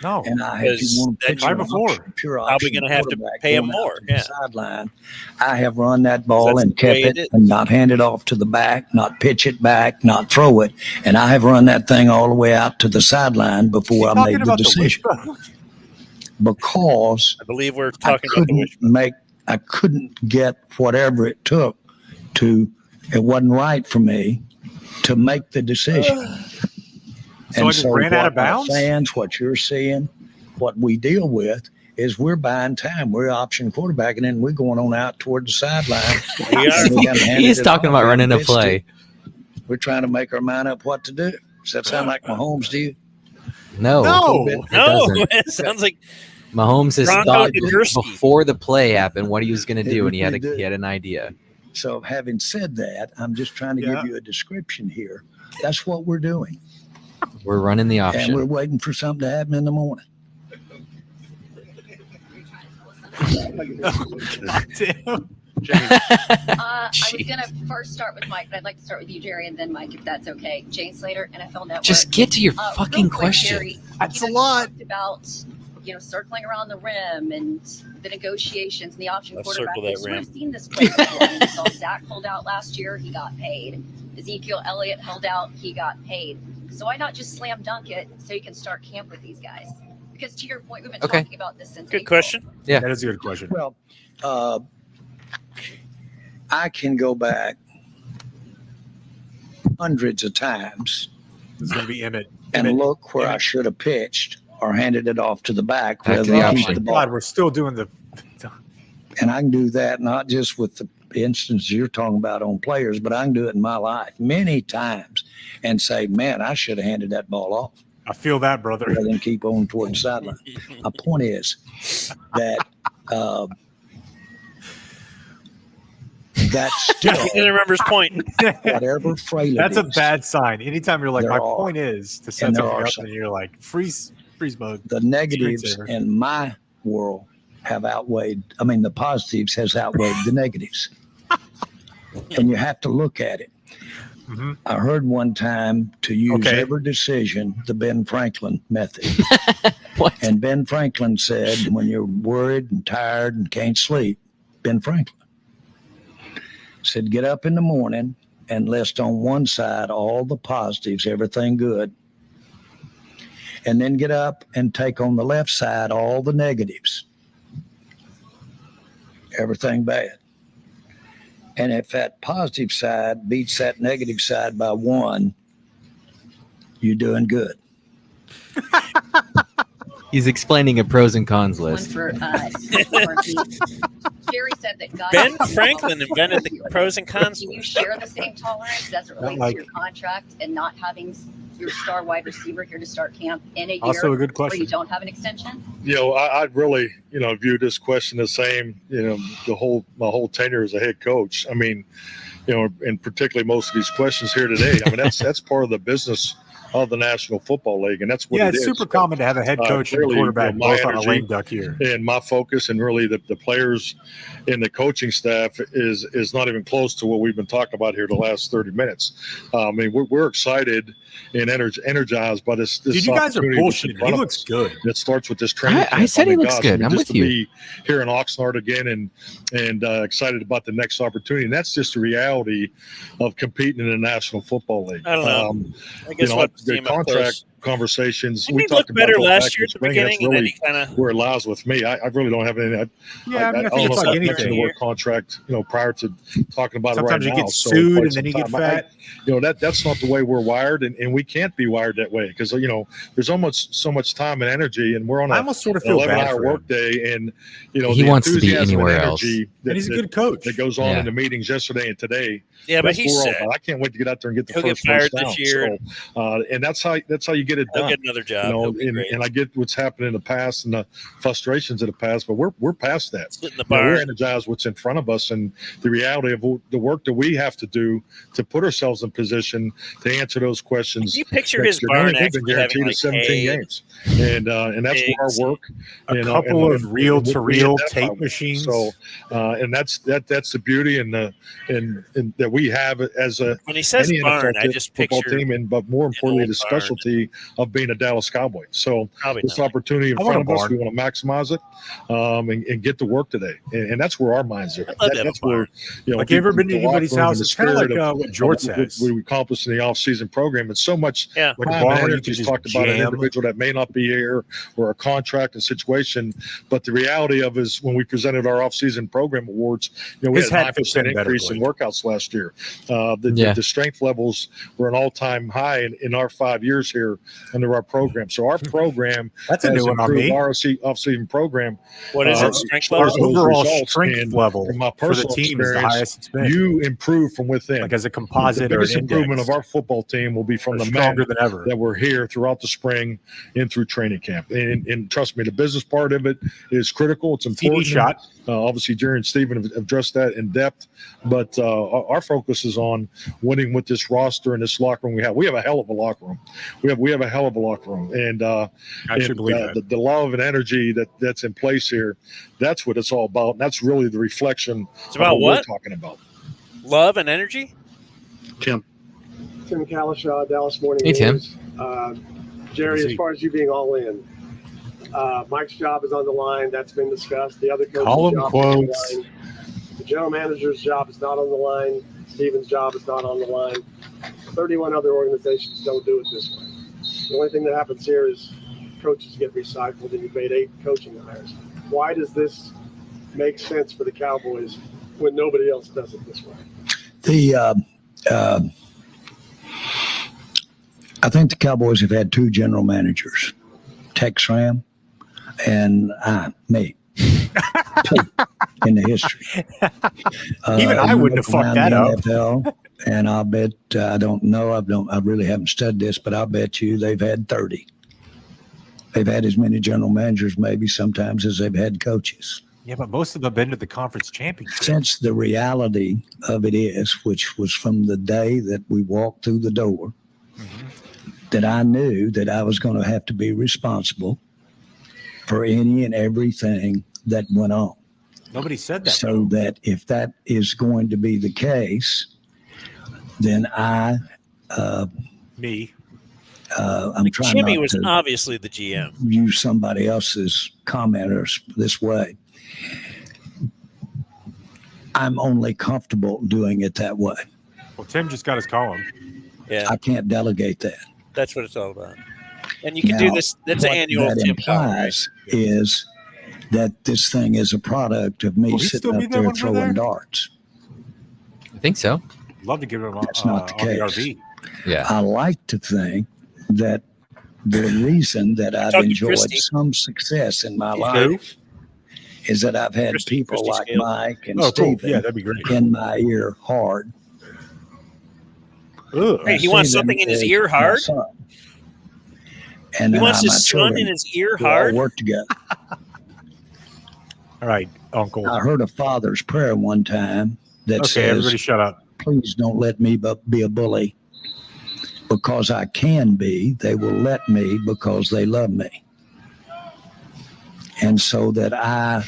No, And if Because you want to then put you're your before. option, pure probably option gonna have to quarterback pay him going out more, to the yeah. sideline, I have run that ball That's and the way kept it it is. and not hand it off to the back, not pitch it back, not throw it. And I have run that thing all the way out to the sideline before I talking made the about the decision. wishbone? Because I believe we're I talking about the couldn't get whatever it took it wasn't right for me to make the decision. So I just ran out of bounds? Fans, what you're seeing, what we deal with is we're buying time. We're option quarterback, and then we're going on out toward the sideline. We are. And we haven't handed He's it talking off. about We running a haven't pitched play. it. We're trying to make our mind up what to do. Does that sound like Mahomes to you? No. No. It No, doesn't. it sounds like Mahomes has Bronco thought Nagurski. before the play happened what he was going to It do, and he really did. had an idea. So having said that, I'm just trying to Yeah. give you a description here. That's what we're doing. We're running the And we're option. waiting for something to happen in the morning. God damn. I was going to first start with Mike, but I'd like to start with you, Jerry, and then Mike, if that's okay. Jane Slater, NFL Network. Just get to your Real fucking quick, question. Jerry, That's you a lot. talked about, circling around the rim and the negotiations and the option Let's quarterback. circle that We've sort of rim. seen this play before. We saw Zach hold out last year, he got paid. Ezekiel Elliott held out, he got paid. So why not just slam dunk it so you can start camp with these guys? Because to your point, we've been Okay. talking about this since good April. question. Yeah. That is a good question. Well, I can go back hundreds of times It's going to be Emmett. and Emmett. look where I should have pitched or handed it off to the back Back rather to the than Oh keep option. the my ball. God, we're still doing the. And I can do that not just with the instances you're talking about on players, but I can do it in my life many times and say, man, I should have handed that ball off I feel that, brother. rather than keep on toward the sideline. My point is that that's still He didn't remember his point. whatever frailty. That's a bad sign. Anytime you're like, There my are. point is to set And there something are up, some. and you're like, freeze mode. The negatives Screensaver. in my world have outweighed, the positives has outweighed the negatives. And you have to look at it. Mm-hmm. I heard one time to use Okay. every decision the Ben Franklin method. What? And Ben Franklin said, when you're worried and tired and can't sleep, Ben Franklin said, get up in the morning and list on one side all the positives, everything good. And then get up and take on the left side all the negatives, everything bad. And if that positive side beats that negative side by 1, you're doing good. He's explaining a pros and cons One list. for McCarthy. Jerry said that guys. Ben Franklin invented the pros and cons. Do you share the same tolerance as it relates to your contract and not having your star wide receiver here to start camp in a year Also a good where question. you don't have an extension? I'd really, view this question the same, my whole tenure as a head coach. I mean, and particularly most of these questions here today. I mean, that's part of the business of the National Football League, and that's what Yeah, it it's is. super common to have a head coach and Clearly, quarterback my both on a energy lame duck year. and my focus, and really the players and the coaching staff is not even close to what we've been talking about here the last 30 minutes. I mean, we're excited and energized by this. Dude, you guys are opportunity that's in bullshitting. front He of looks us. good. It starts with this training. I camp. said he looks gosh, good. I'm just with to you. be here in Oxnard again and excited about the next opportunity. And that's just the reality of competing in the National Football League. I don't know. I guess the contract conversations. Didn't We he talked look better about that last back year in at the spring. beginning, That's and then really he kind of where it lies with me. I really don't have any. I think I it's don't know like if I mentioned the anything. word contract, prior to talking about Sometimes it you right get now. So sued quite and then some you get time. fat. That's not the way we're wired, and we can't be wired that way because there's almost so much time and energy, and we're on I a almost sort of feel bad 11-hour for him. workday, and He the wants to be enthusiasm and anywhere else. energy And he's a good coach. that goes on Yeah. in the meetings yesterday and today. Yeah, but That's he what we're all said about. I can't wait to get out there and get the he'll get first first fired down. this year. So, and that's how you get it he'll done. get another job. He'll be great. And I get what's happened in the past and the frustrations of the past, but we're past that. Sit in the We're barn. energized what's in front of us and the reality of the work that we have to do to put ourselves in position to answer those questions. Can you picture next his year. barn We've been actually guaranteed having, a 17 hay, games, and that's where pigs, our work. A and couple of reel-to-reel we hit that tape highway. machines. So, and that's the beauty and that we have as a When he says any barn, NFL I just football picture team, but more importantly, old the barn. specialty of being a Dallas Cowboy. So Probably this not. opportunity in I want front a of us, barn. we want to maximize it and get to work today. And that's where our minds are. I'd love to have That's a barn. where Like, you ever been to the locker anybody's room and house? the It's kind of like spirit what George what says. we accomplished in the off-season program. And so much Yeah. Like a time barn and where you energy can is just talked about an jam. individual that may not be here or a contract and situation. But the reality of is when we presented our off-season program awards, we His had a hat fits 9% in better, increase in Blake. workouts last year. Yeah. The strength levels were an all-time high in our 5 years here under our program. So our program That's a has new one on improved me. our off-season program. What is uh, it? Strength Our those level? overall results, strength and level from my for the personal team is the experience, highest it's been. you improve from within. Like as a The composite or biggest an improvement index. of our football team will be from They're the men stronger than ever. that were here throughout the spring and through training camp. And trust me, the business part of it is critical. It's important. CD shot. Obviously, Jerry and Stephen have addressed that in depth, but our focus is on winning with this roster and this locker room we have. We have a hell of a locker room. We have a hell of a locker room, and I should believe that. the love and energy that's in place here. That's what it's all about. And that's really the reflection. It's about of what? we're talking about. Love and energy? Tim. Tim Kalishaw, Dallas Morning Hey, Tim. News. Jerry, as far as you being all in, Mike's job is on the line. That's been discussed. The other coach's Call him job is on the quotes. line. The general manager's job is not on the line. Steven's job is not on the line. 31 other organizations don't do it this way. The only thing that happens here is coaches get recycled, and you've made 8 coaching hires. Why does this make sense for the Cowboys when nobody else does it this way? I think the Cowboys have had 2 general managers, Tex Ram and me. 2 in the history. Even I you wouldn't have look fucked around that the up. NFL, and I'll bet I don't know. I really haven't studied this, but I'll bet you they've had 30. They've had as many general managers, maybe sometimes, as they've had coaches. Yeah, but most of them have been to the conference championship. Since the reality of it is, which was from the day that we walked through the door, that I knew that I was going to have to be responsible for any and everything that went on. Nobody said that. So that if that is going to be the case, then I'm trying Jimmy not was to obviously the GM. use somebody else's commenters this way. I'm only comfortable doing it that way. Well, Tim just got his column. Yeah, I can't delegate that. that's what it's all about. And you can do Now, this. That's an what annual that Tim column, right? implies is that this thing is a product of me Will he still sitting be up there there when we're throwing there? darts. I think so. Love to give him That's not the case. RV. Yeah. I like to think that the reason that I've Talk to enjoyed Christy. some success in my Who? life is that I've had people Christy like Scales. Mike and Oh, cool. Steven Yeah, that'd be great. in my ear hard. Ugh. Hey, he wants Steven something in his is ear my hard? son. And He then wants my his son children, in his ear we all hard? work together. All right, Uncle. I heard a father's prayer one time that Okay, says, everybody shut up. please don't let me be a bully because I can be. They will let me because they love me. And so that I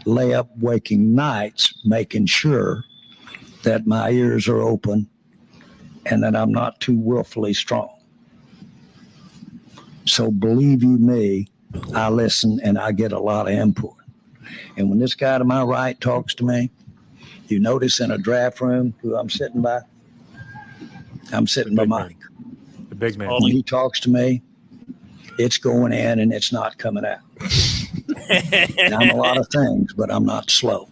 lay up waking nights making sure that my ears are open and that I'm not too willfully strong. So believe you me, I listen and I get a lot of input. And when this guy to my right talks to me, you notice in a draft room who I'm sitting by? I'm sitting by Mike. The big man. When he talks to me, it's going in and it's not coming out. And I'm a lot of things, but I'm not slow.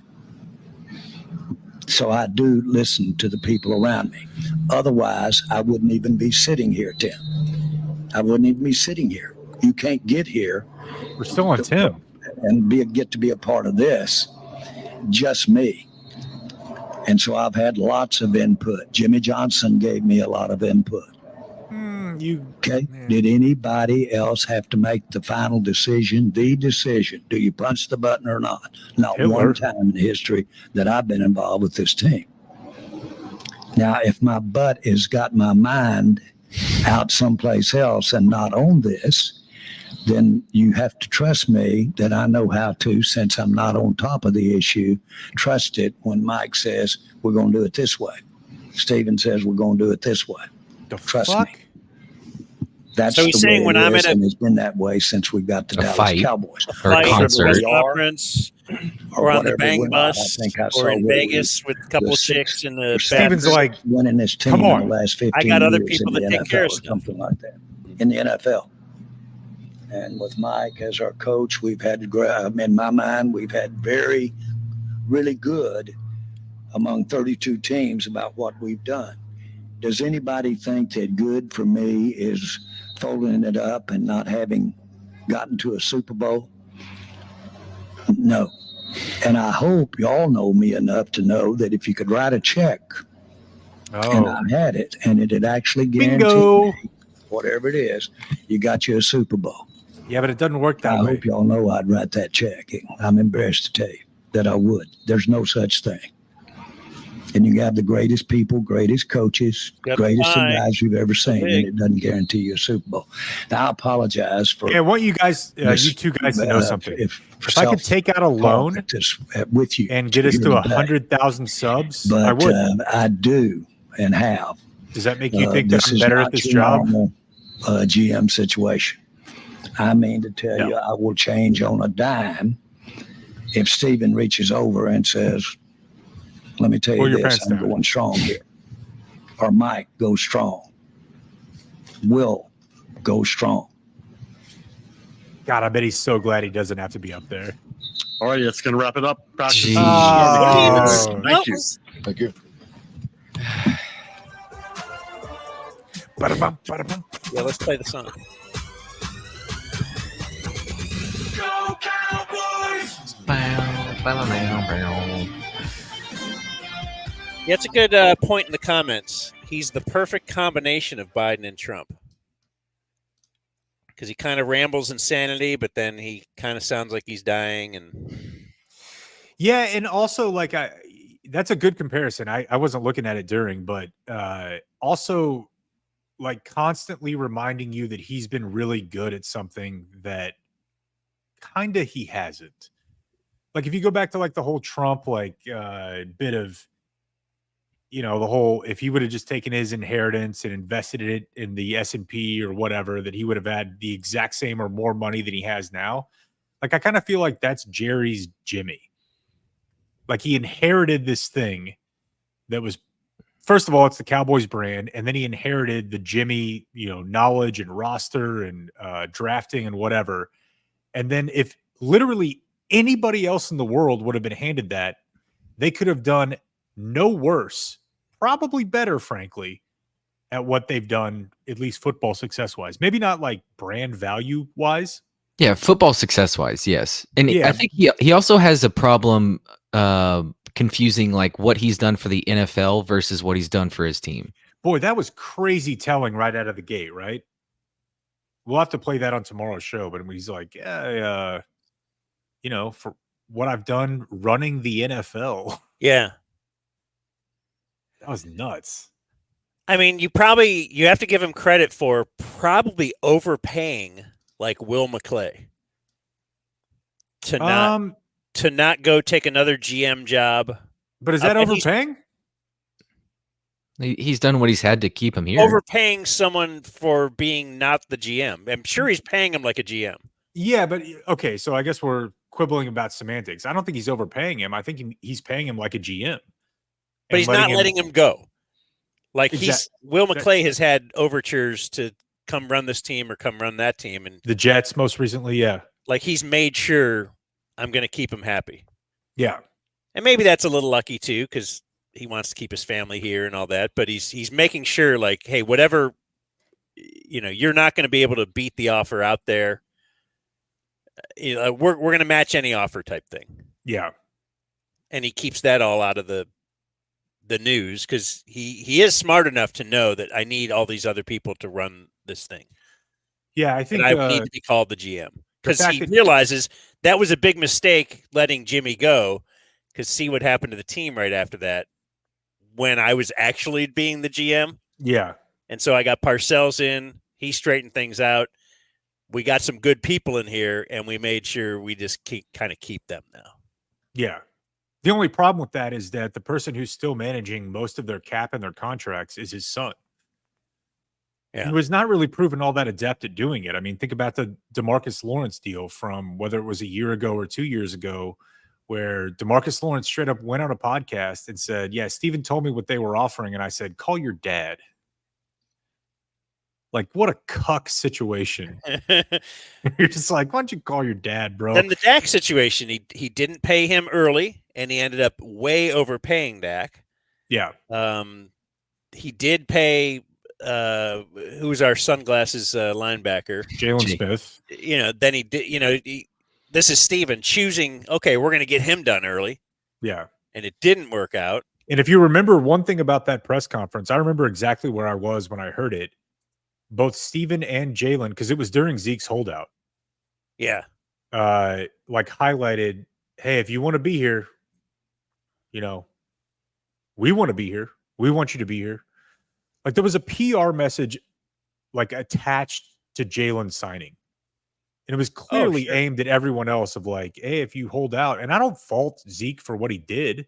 So I do listen to the people around me. Otherwise, I wouldn't even be sitting here, Tim. I wouldn't even be sitting here. You can't get here. We're still on Tim. And get to be a part of this. Just me. And so I've had lots of input. Jimmy Johnson gave me a lot of input. Okay. Yeah. Did anybody else have to make the final decision? The decision. Do you punch the button or not? Not Hitler. one time in history that I've been involved with this team. Now, if my butt has got my mind out someplace else and not on this, then you have to trust me that I know how to, since I'm not on top of the issue, trust it when Mike says, we're going to do it this way. Steven says, we're going to do it this way. Trust me. That's So he's the way saying when it I'm is, at a- and it's been that way since we got the Dallas fight. Cowboys. Or a Fight, concert. press conference, or on the whatever bang we're not. I bus, think I or saw in where Vegas with a couple the of sixth chicks in the Steven's bathroom. like, winning this team come on. in the last 15 I got other years people in that the take care of NFL or stuff. something like that in the NFL. And with Mike as our coach, we've had, in my mind, we've had really good among 32 teams about what we've done. Does anybody think that good for me is folding it up and not having gotten to a Super Bowl? No. And I hope y'all know me enough to know that if you could write a check and I had it and it had actually guaranteed Bingo. me, whatever it is, you got you a Super Bowl. Yeah, but it doesn't work that I way. hope y'all know I'd write that check. I'm embarrassed to tell you that I would. There's no such thing. And you have the greatest people, greatest coaches, Got the greatest pie. guys you've ever seen, big. and it doesn't guarantee you a Super Bowl. Now, I apologize for Yeah, I want you guys, you two guys, to know something. If I could take out a loan with you and get us to 100,000 subs, but I would. I do and have. Does that make you think that this I'm is better not at this your job? normal, GM situation. I mean to tell you, I will change on a dime if Steven reaches over and says, let me tell Pull you your this, pants I'm down. going strong here. Or Mike, go strong. Will, go strong. God, I bet he's so glad he doesn't have to be up there. All right, that's going to wrap it up. Practice. Oh. Thank you. Thank you. Ba-da-bum, ba-da-bum. Yeah, let's play the song. Go Cowboys! Yeah, it's a good point in the comments. He's the perfect combination of Biden and Trump. Because he kind of rambles insanity, but then he kind of sounds like he's dying. And Yeah, and also, like, that's a good comparison. I wasn't looking at it during, but also, like, constantly reminding you that he's been really good at something that kind of he hasn't. Like, if you go back to, like, the whole Trump, like, bit of, you know, the whole, if he would have just taken his inheritance and invested it in the S&P or whatever, that he would have had the exact same or more money than he has now. Like, I kind of feel like that's Jerry's Jimmy. Like, he inherited this thing that was, first of all, it's the Cowboys brand. And then he inherited the Jimmy, you know, knowledge and roster and drafting and whatever. And then if literally anybody else in the world would have been handed that, they could have done no worse, probably better, frankly, at what they've done, at least football success wise. Maybe not like brand value wise. Yeah, football success wise, yes. And Yeah. I think he also has a problem confusing like what he's done for the NFL versus what he's done for his team. Boy, that was crazy telling right out of the gate, right? We'll have to play that on tomorrow's show, but he's like, yeah, for what I've done running the NFL. Yeah. That was nuts. I mean, you have to give him credit for probably overpaying like Will McClay to not go take another GM job. But is that overpaying? He's done what he's had to keep him here. Overpaying someone for being not the GM. I'm sure he's paying him like a GM. Yeah, but okay, so I guess we're quibbling about semantics. I don't think he's overpaying him. I think he's paying him like a GM. But he's not letting him go. Like Will McClay has had overtures to come run this team or come run that team, and the Jets most recently, yeah. Like he's made sure I'm going to keep him happy. Yeah, and maybe that's a little lucky too because he wants to keep his family here and all that. But he's making sure, like, hey, whatever, you're not going to be able to beat the offer out there. We're going to match any offer type thing. Yeah, and he keeps that all out of the news because he is smart enough to know that I need all these other people to run this thing. Yeah, I think I need to be called the GM because he realizes that was a big mistake letting Jimmy go. Because see what happened to the team right after that when I was actually being the GM. Yeah, and so I got Parcells in. He straightened things out. We got some good people in here, and we made sure we just keep them now. Yeah. The only problem with that is that the person who's still managing most of their cap and their contracts is his son. Yeah. He was not really proven all that adept at doing it. I mean, think about the DeMarcus Lawrence deal from whether it was a year ago or 2 years ago, where DeMarcus Lawrence straight up went on a podcast and said, yeah, Steven told me what they were offering. And I said, call your dad. Like, what a cuck situation. You're just like, why don't you call your dad, bro? Then the Dak situation, he didn't pay him early, and he ended up way overpaying Dak. Yeah. He did pay who's our sunglasses linebacker? Jalen Smith. Then he did, this is Steven choosing, okay, we're going to get him done early. Yeah. And it didn't work out. And if you remember one thing about that press conference, I remember exactly where I was when I heard it. Both Steven and Jalen, because it was during Zeke's holdout. Yeah. Like highlighted, hey, if you want to be here, we want to be here. We want you to be here. Like there was a PR message like attached to Jalen signing. And it was clearly aimed at everyone else of like, hey, if you hold out, and I don't fault Zeke for what he did.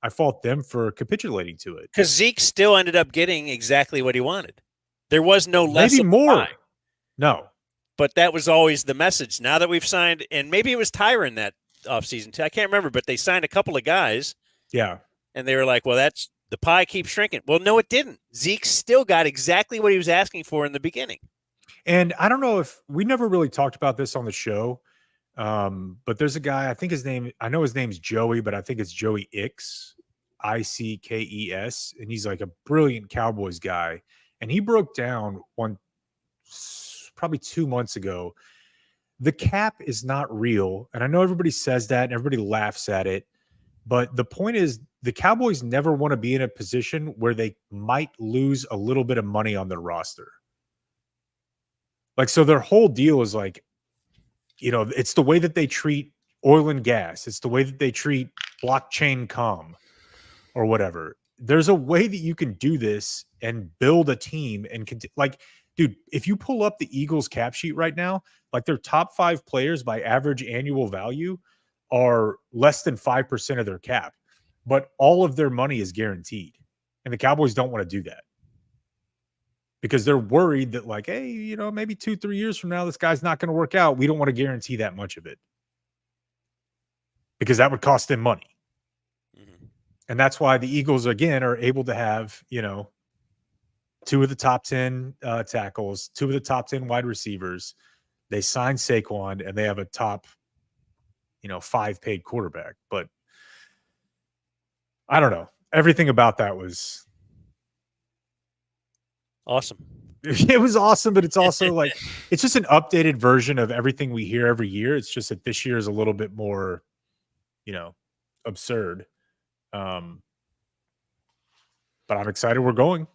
I fault them for capitulating to it. Because Zeke still ended up getting exactly what he wanted. There was no less. Maybe more. No. But that was always the message. Now that we've signed, and maybe it was Tyron that offseason too. I can't remember, but they signed a couple of guys. Yeah. And they were like, well, that's the pie keeps shrinking. Well, no, it didn't. Zeke still got exactly what he was asking for in the beginning. And I don't know if we never really talked about this on the show. But there's a guy, I know his name's Joey, but I think it's Joey Ickes, Ickes. And he's like a brilliant Cowboys guy. And he broke down probably 2 months ago. The cap is not real. And I know everybody says that and everybody laughs at it. But the point is the Cowboys never want to be in a position where they might lose a little bit of money on their roster. Like, so their whole deal is like, it's the way that they treat oil and gas. It's the way that they treat blockchain com or whatever. There's a way that you can do this and build a team and like, dude, if you pull up the Eagles cap sheet right now, like their top 5 players by average annual value are less than 5% of their cap, but all of their money is guaranteed. And the Cowboys don't want to do that because they're worried that like, hey, maybe 2-3 years from now, this guy's not going to work out. We don't want to guarantee that much of it because that would cost them money. And that's why the Eagles, again, are able to have, 2 of the top 10 tackles, 2 of the top 10 wide receivers. They signed Saquon, and they have a top, 5 paid quarterback. But I don't know. Everything about that was Awesome. It was awesome, but it's also like it's just an updated version of everything we hear every year. It's just that this year is a little bit more, absurd. But I'm excited we're going.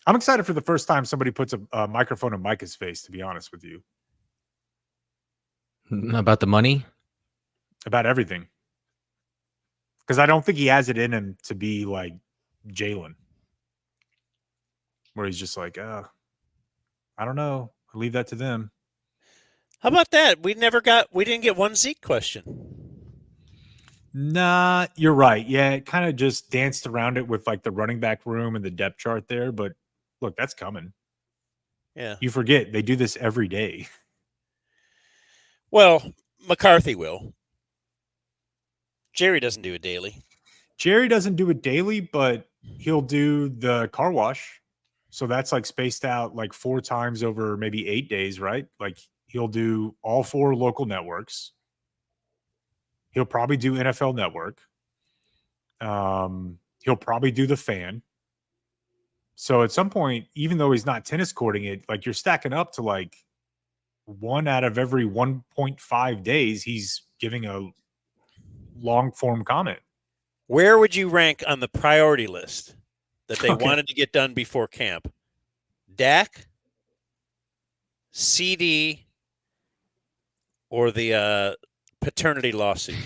I'm excited for the first time somebody puts a microphone in Micah's face, to be honest with you. About the money? About everything. Because I don't think he has it in him to be like Jalen. Where he's just like, I don't know. I'll leave that to them. How about that? We didn't get one Zeke question. Nah, you're right. Yeah, it kind of just danced around it with like the running back room and the depth chart there. But look, that's coming. Yeah. You forget they do this every day. Well, McCarthy will. Jerry doesn't do it daily. Jerry doesn't do it daily, but he'll do the car wash. So that's like spaced out like 4 times over maybe 8 days, right? Like he'll do all 4 local networks. He'll probably do NFL Network. He'll probably do the Fan. So at some point, even though he's not tennis courting it, like you're stacking up to like 1 out of every 1.5 days, he's giving a long form comment. Where would you rank on the priority list that they Okay. wanted to get done before camp? Dak, CD, or the paternity lawsuit?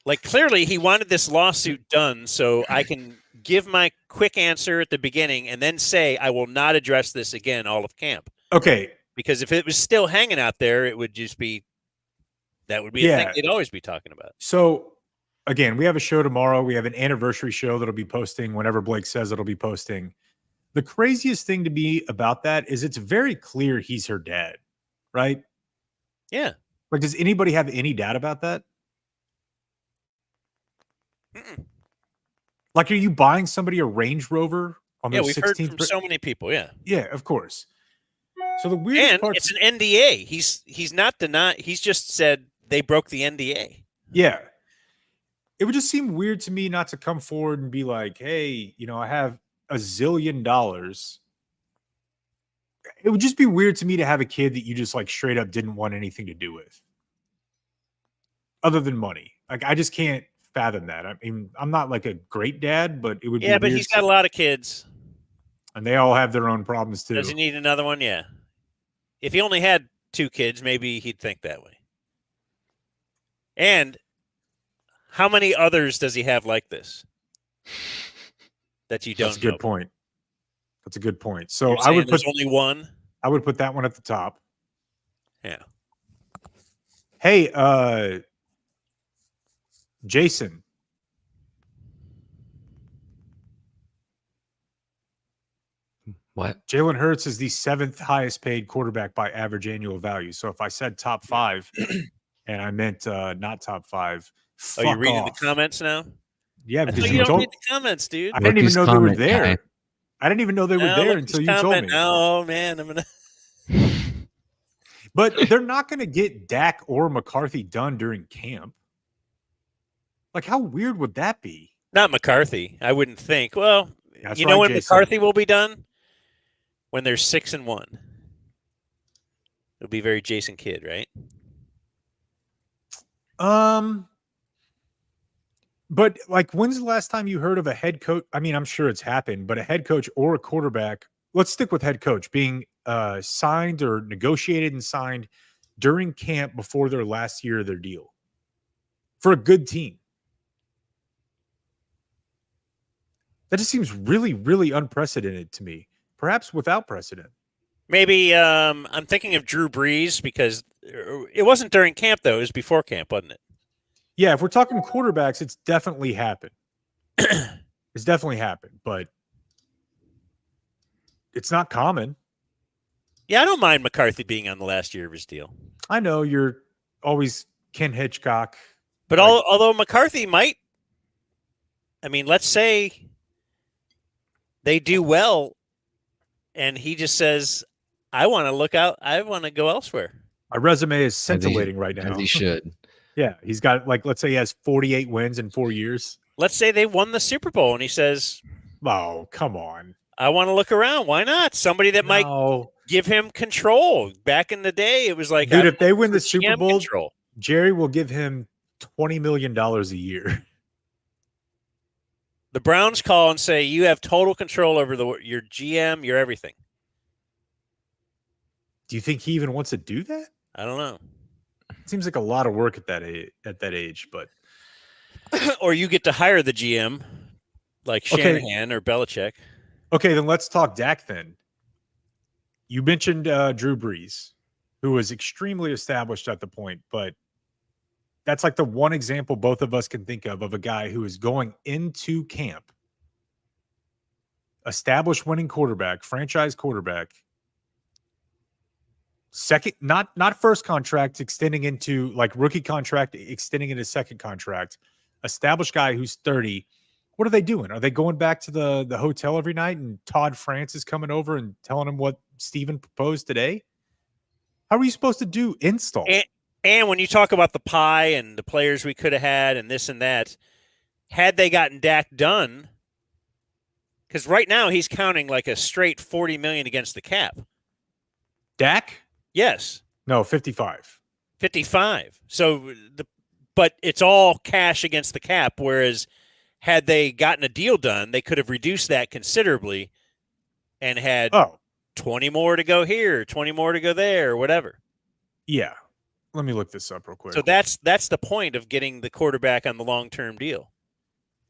Like clearly he wanted this lawsuit done so I can give my quick answer at the beginning and then say I will not address this again all of camp. Okay. Because if it was still hanging out there, it would just be that would be a thing they'd always be talking about. So again, we have a show tomorrow. We have an anniversary show that'll be posting whenever Blake says it'll be posting. The craziest thing to me about that is it's very clear he's her dad, right? Yeah. Like, does anybody have any doubt about that? Mm-mm. Like, are you buying somebody a Range Rover on Yeah, their we've heard 16th? from so many people. Yeah. Yeah, of course. So the weirdest And part, it's an NDA. He's not denying. He's just said they broke the NDA. yeah, it would just seem weird to me not to come forward and be like, hey, I have $1 zillion. It would just be weird to me to have a kid that you just like straight up didn't want anything to do with other than money. Like, I just can't fathom that. I mean, I'm not like a great dad, but it would be Yeah, but weird he's got a lot of kids. and they all have their own problems too. Does he need another one? Yeah. If he only had 2 kids, maybe he'd think that way. And how many others does he have like this that you don't That's a good know? point. That's a good point. So You're I would saying there's put only one. I would put that one at the top. Yeah. Hey, Jason. What? Jalen Hurts is the 7th highest paid quarterback by average annual value. So if I said top 5 and I meant not top 5, Oh, you're fuck reading off. the comments now? Yeah, I because thought you you don't told read the comments, dude. I didn't even know they were comment there. guy. I didn't even know they were Now there look until who's you told commenting. me. Oh man, I'm gonna. But they're not going to get Dak or McCarthy done during camp. Like, how weird would that be? Not McCarthy. I wouldn't think. Well, That's you know right, when Jason. McCarthy will be done? When they're 6-1. It'll be very Jason Kidd, right? But like, when's the last time you heard of a head coach? I mean, I'm sure it's happened, but a head coach or a quarterback, let's stick with head coach, being signed or negotiated and signed during camp before their last year of their deal for a good team. That just seems really, really unprecedented to me, perhaps without precedent. Maybe I'm thinking of Drew Brees because it wasn't during camp, though. It was before camp, wasn't it? Yeah, if we're talking quarterbacks, it's definitely happened. It's definitely happened, but it's not common. Yeah, I don't mind McCarthy being on the last year of his deal. I know you're always Ken Hitchcock. But although McCarthy might, I mean, let's say they do well and he just says, I want to look out. I want to go elsewhere. My resume is scintillating right now. As he should. Yeah, he's got, like, let's say he has 48 wins in 4 years. let's say they won the Super Bowl, and he says, "Oh, come on, I want to look around. Why not? Somebody that might give him control." Back in the day, it was like, dude, if they win the Super GM Bowl, control. Jerry will give him $20 million a year. The Browns call and say, you have total control over your GM, your everything. Do you think he even wants to do that? I don't know. It seems like a lot of work at that age, but or you get to hire the GM like Shanahan or Belichick. Okay, then let's talk Dak then. You mentioned Drew Brees, who was extremely established at the point, but that's like the one example both of us can think of a guy who is going into camp, established winning quarterback, franchise quarterback, second, not first contract, extending into like rookie contract, extending into second contract, established guy who's 30. What are they doing? Are they going back to the hotel every night and Todd France is coming over and telling him what Steven proposed today? How are you supposed to do install? And when you talk about the pie and the players we could have had and this and that, had they gotten Dak done, because right now he's counting like a straight $40 million against the cap. Dak? Yes. No, 55. 55. So but it's all cash against the cap, whereas had they gotten a deal done, they could have reduced that considerably and had 20 more to go here, 20 more to go there, or whatever. Yeah. Let me look this up real quick. So that's the point of getting the quarterback on the long-term deal.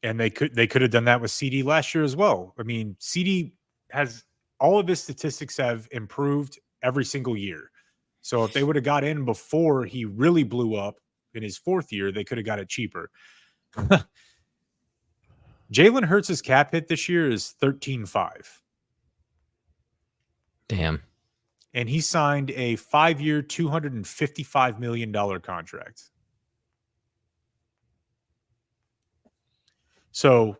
And they could have done that with CD last year as well. I mean, CD has all of his statistics have improved every single year. So if they would have got in before he really blew up in his fourth year, they could have got it cheaper. Jalen Hurts' cap hit this year is 13.5. Damn. And he signed a 5-year, $255 million contract. So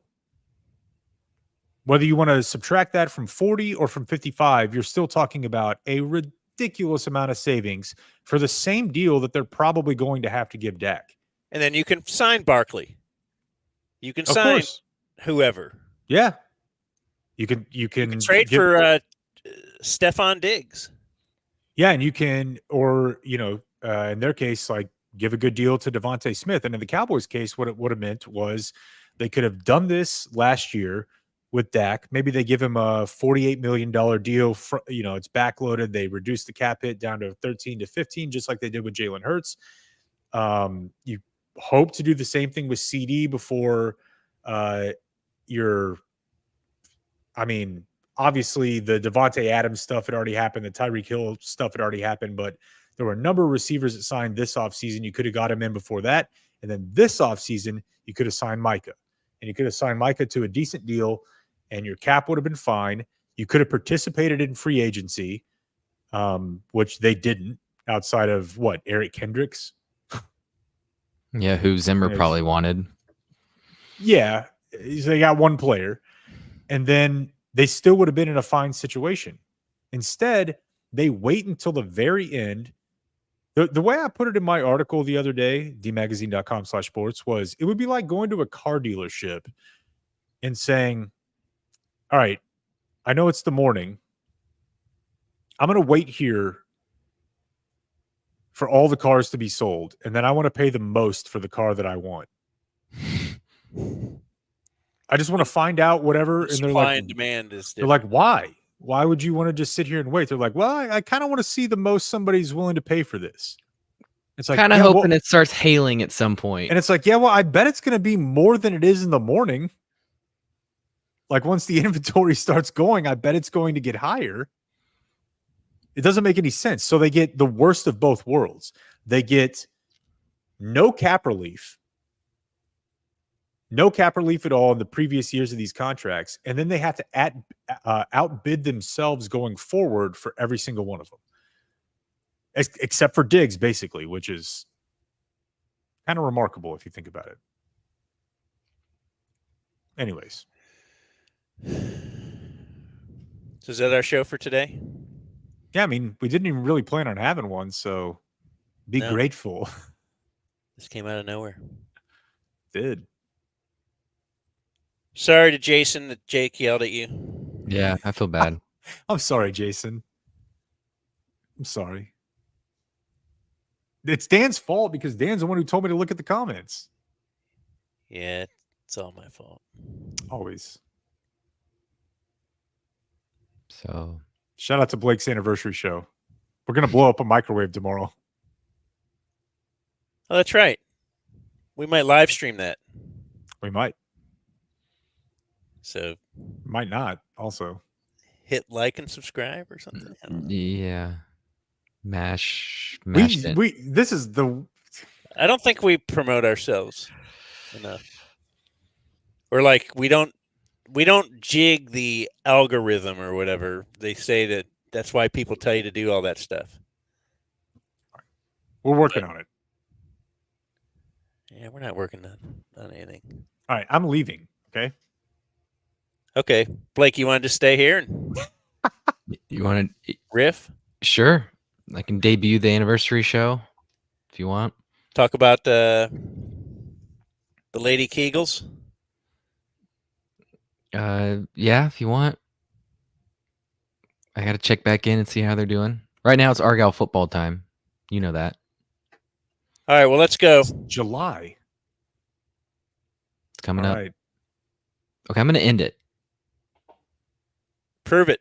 whether you want to subtract that from 40 or from 55, you're still talking about a ridiculous amount of savings for the same deal that they're probably going to have to give Dak. And then you can sign Barkley. You can sign whoever. Yeah. You can trade for Stephon Diggs. Yeah, and you can, or, in their case, like give a good deal to Devontae Smith. And in the Cowboys case, what it would have meant was they could have done this last year with Dak. Maybe they give him a $48 million deal. It's backloaded. They reduce the cap hit down to 13 to 15, just like they did with Jalen Hurts. You hope to do the same thing with CD before obviously the Devontae Adams stuff had already happened. The Tyreek Hill stuff had already happened, but there were a number of receivers that signed this offseason. You could have got him in before that. And then this offseason, you could have signed Micah. And you could have signed Micah to a decent deal, and your cap would have been fine. You could have participated in free agency, which they didn't, outside of Eric Kendricks? Yeah, who Zimmer probably wanted. Yeah, they got one player. And then they still would have been in a fine situation. Instead, they wait until the very end. The way I put it in my article the other day, dmagazine.com/sports, was it would be like going to a car dealership and saying, all right, I know it's the morning. I'm going to wait here for all the cars to be sold, and then I want to pay the most for the car that I want. I just want to find out whatever. And they're supply like, and demand is different. They're like, why? Why would you want to just sit here and wait? They're like, well, I kind of want to see the most somebody's willing to pay for this. It's like, kind of hoping it starts hailing at some point. And it's like, yeah, well, I bet it's going to be more than it is in the morning. Like once the inventory starts going, I bet it's going to get higher. It doesn't make any sense. So they get the worst of both worlds. They get no cap relief. No cap relief at all in the previous years of these contracts. And then they have to outbid themselves going forward for every single one of them. Except for Diggs, basically, which is kind of remarkable if you think about it. Anyways. So is that our show for today? Yeah, I mean, we didn't even really plan on having one, so be grateful. This came out of nowhere. Did. Sorry to Jason that Jake yelled at you. Yeah, I feel bad. I'm sorry, Jason. I'm sorry. It's Dan's fault because Dan's the one who told me to look at the comments. Yeah, it's all my fault. Always. So shout out to Blake's anniversary show. We're gonna blow up a microwave tomorrow. Oh, that's right. We might live stream that. We might. So might not. Also, hit like and subscribe or something. I don't know. Yeah. Mash it. This is the. I don't think we promote ourselves enough. Or like we don't jig the algorithm or whatever. They say that's why people tell you to do all that stuff. We're working on it. Yeah, we're not working on anything. All right, I'm leaving. Okay. Okay, Blake, you wanted to stay here and You want to riff? Sure. I can debut the anniversary show if you want. Talk about the Lady Kegels. Yeah, if you want. I got to check back in and see how they're doing. Right now it's Argyle football time. You know that. All right, well, let's go. It's July. It's coming all up. Right. Okay, I'm going to end it. Prove it.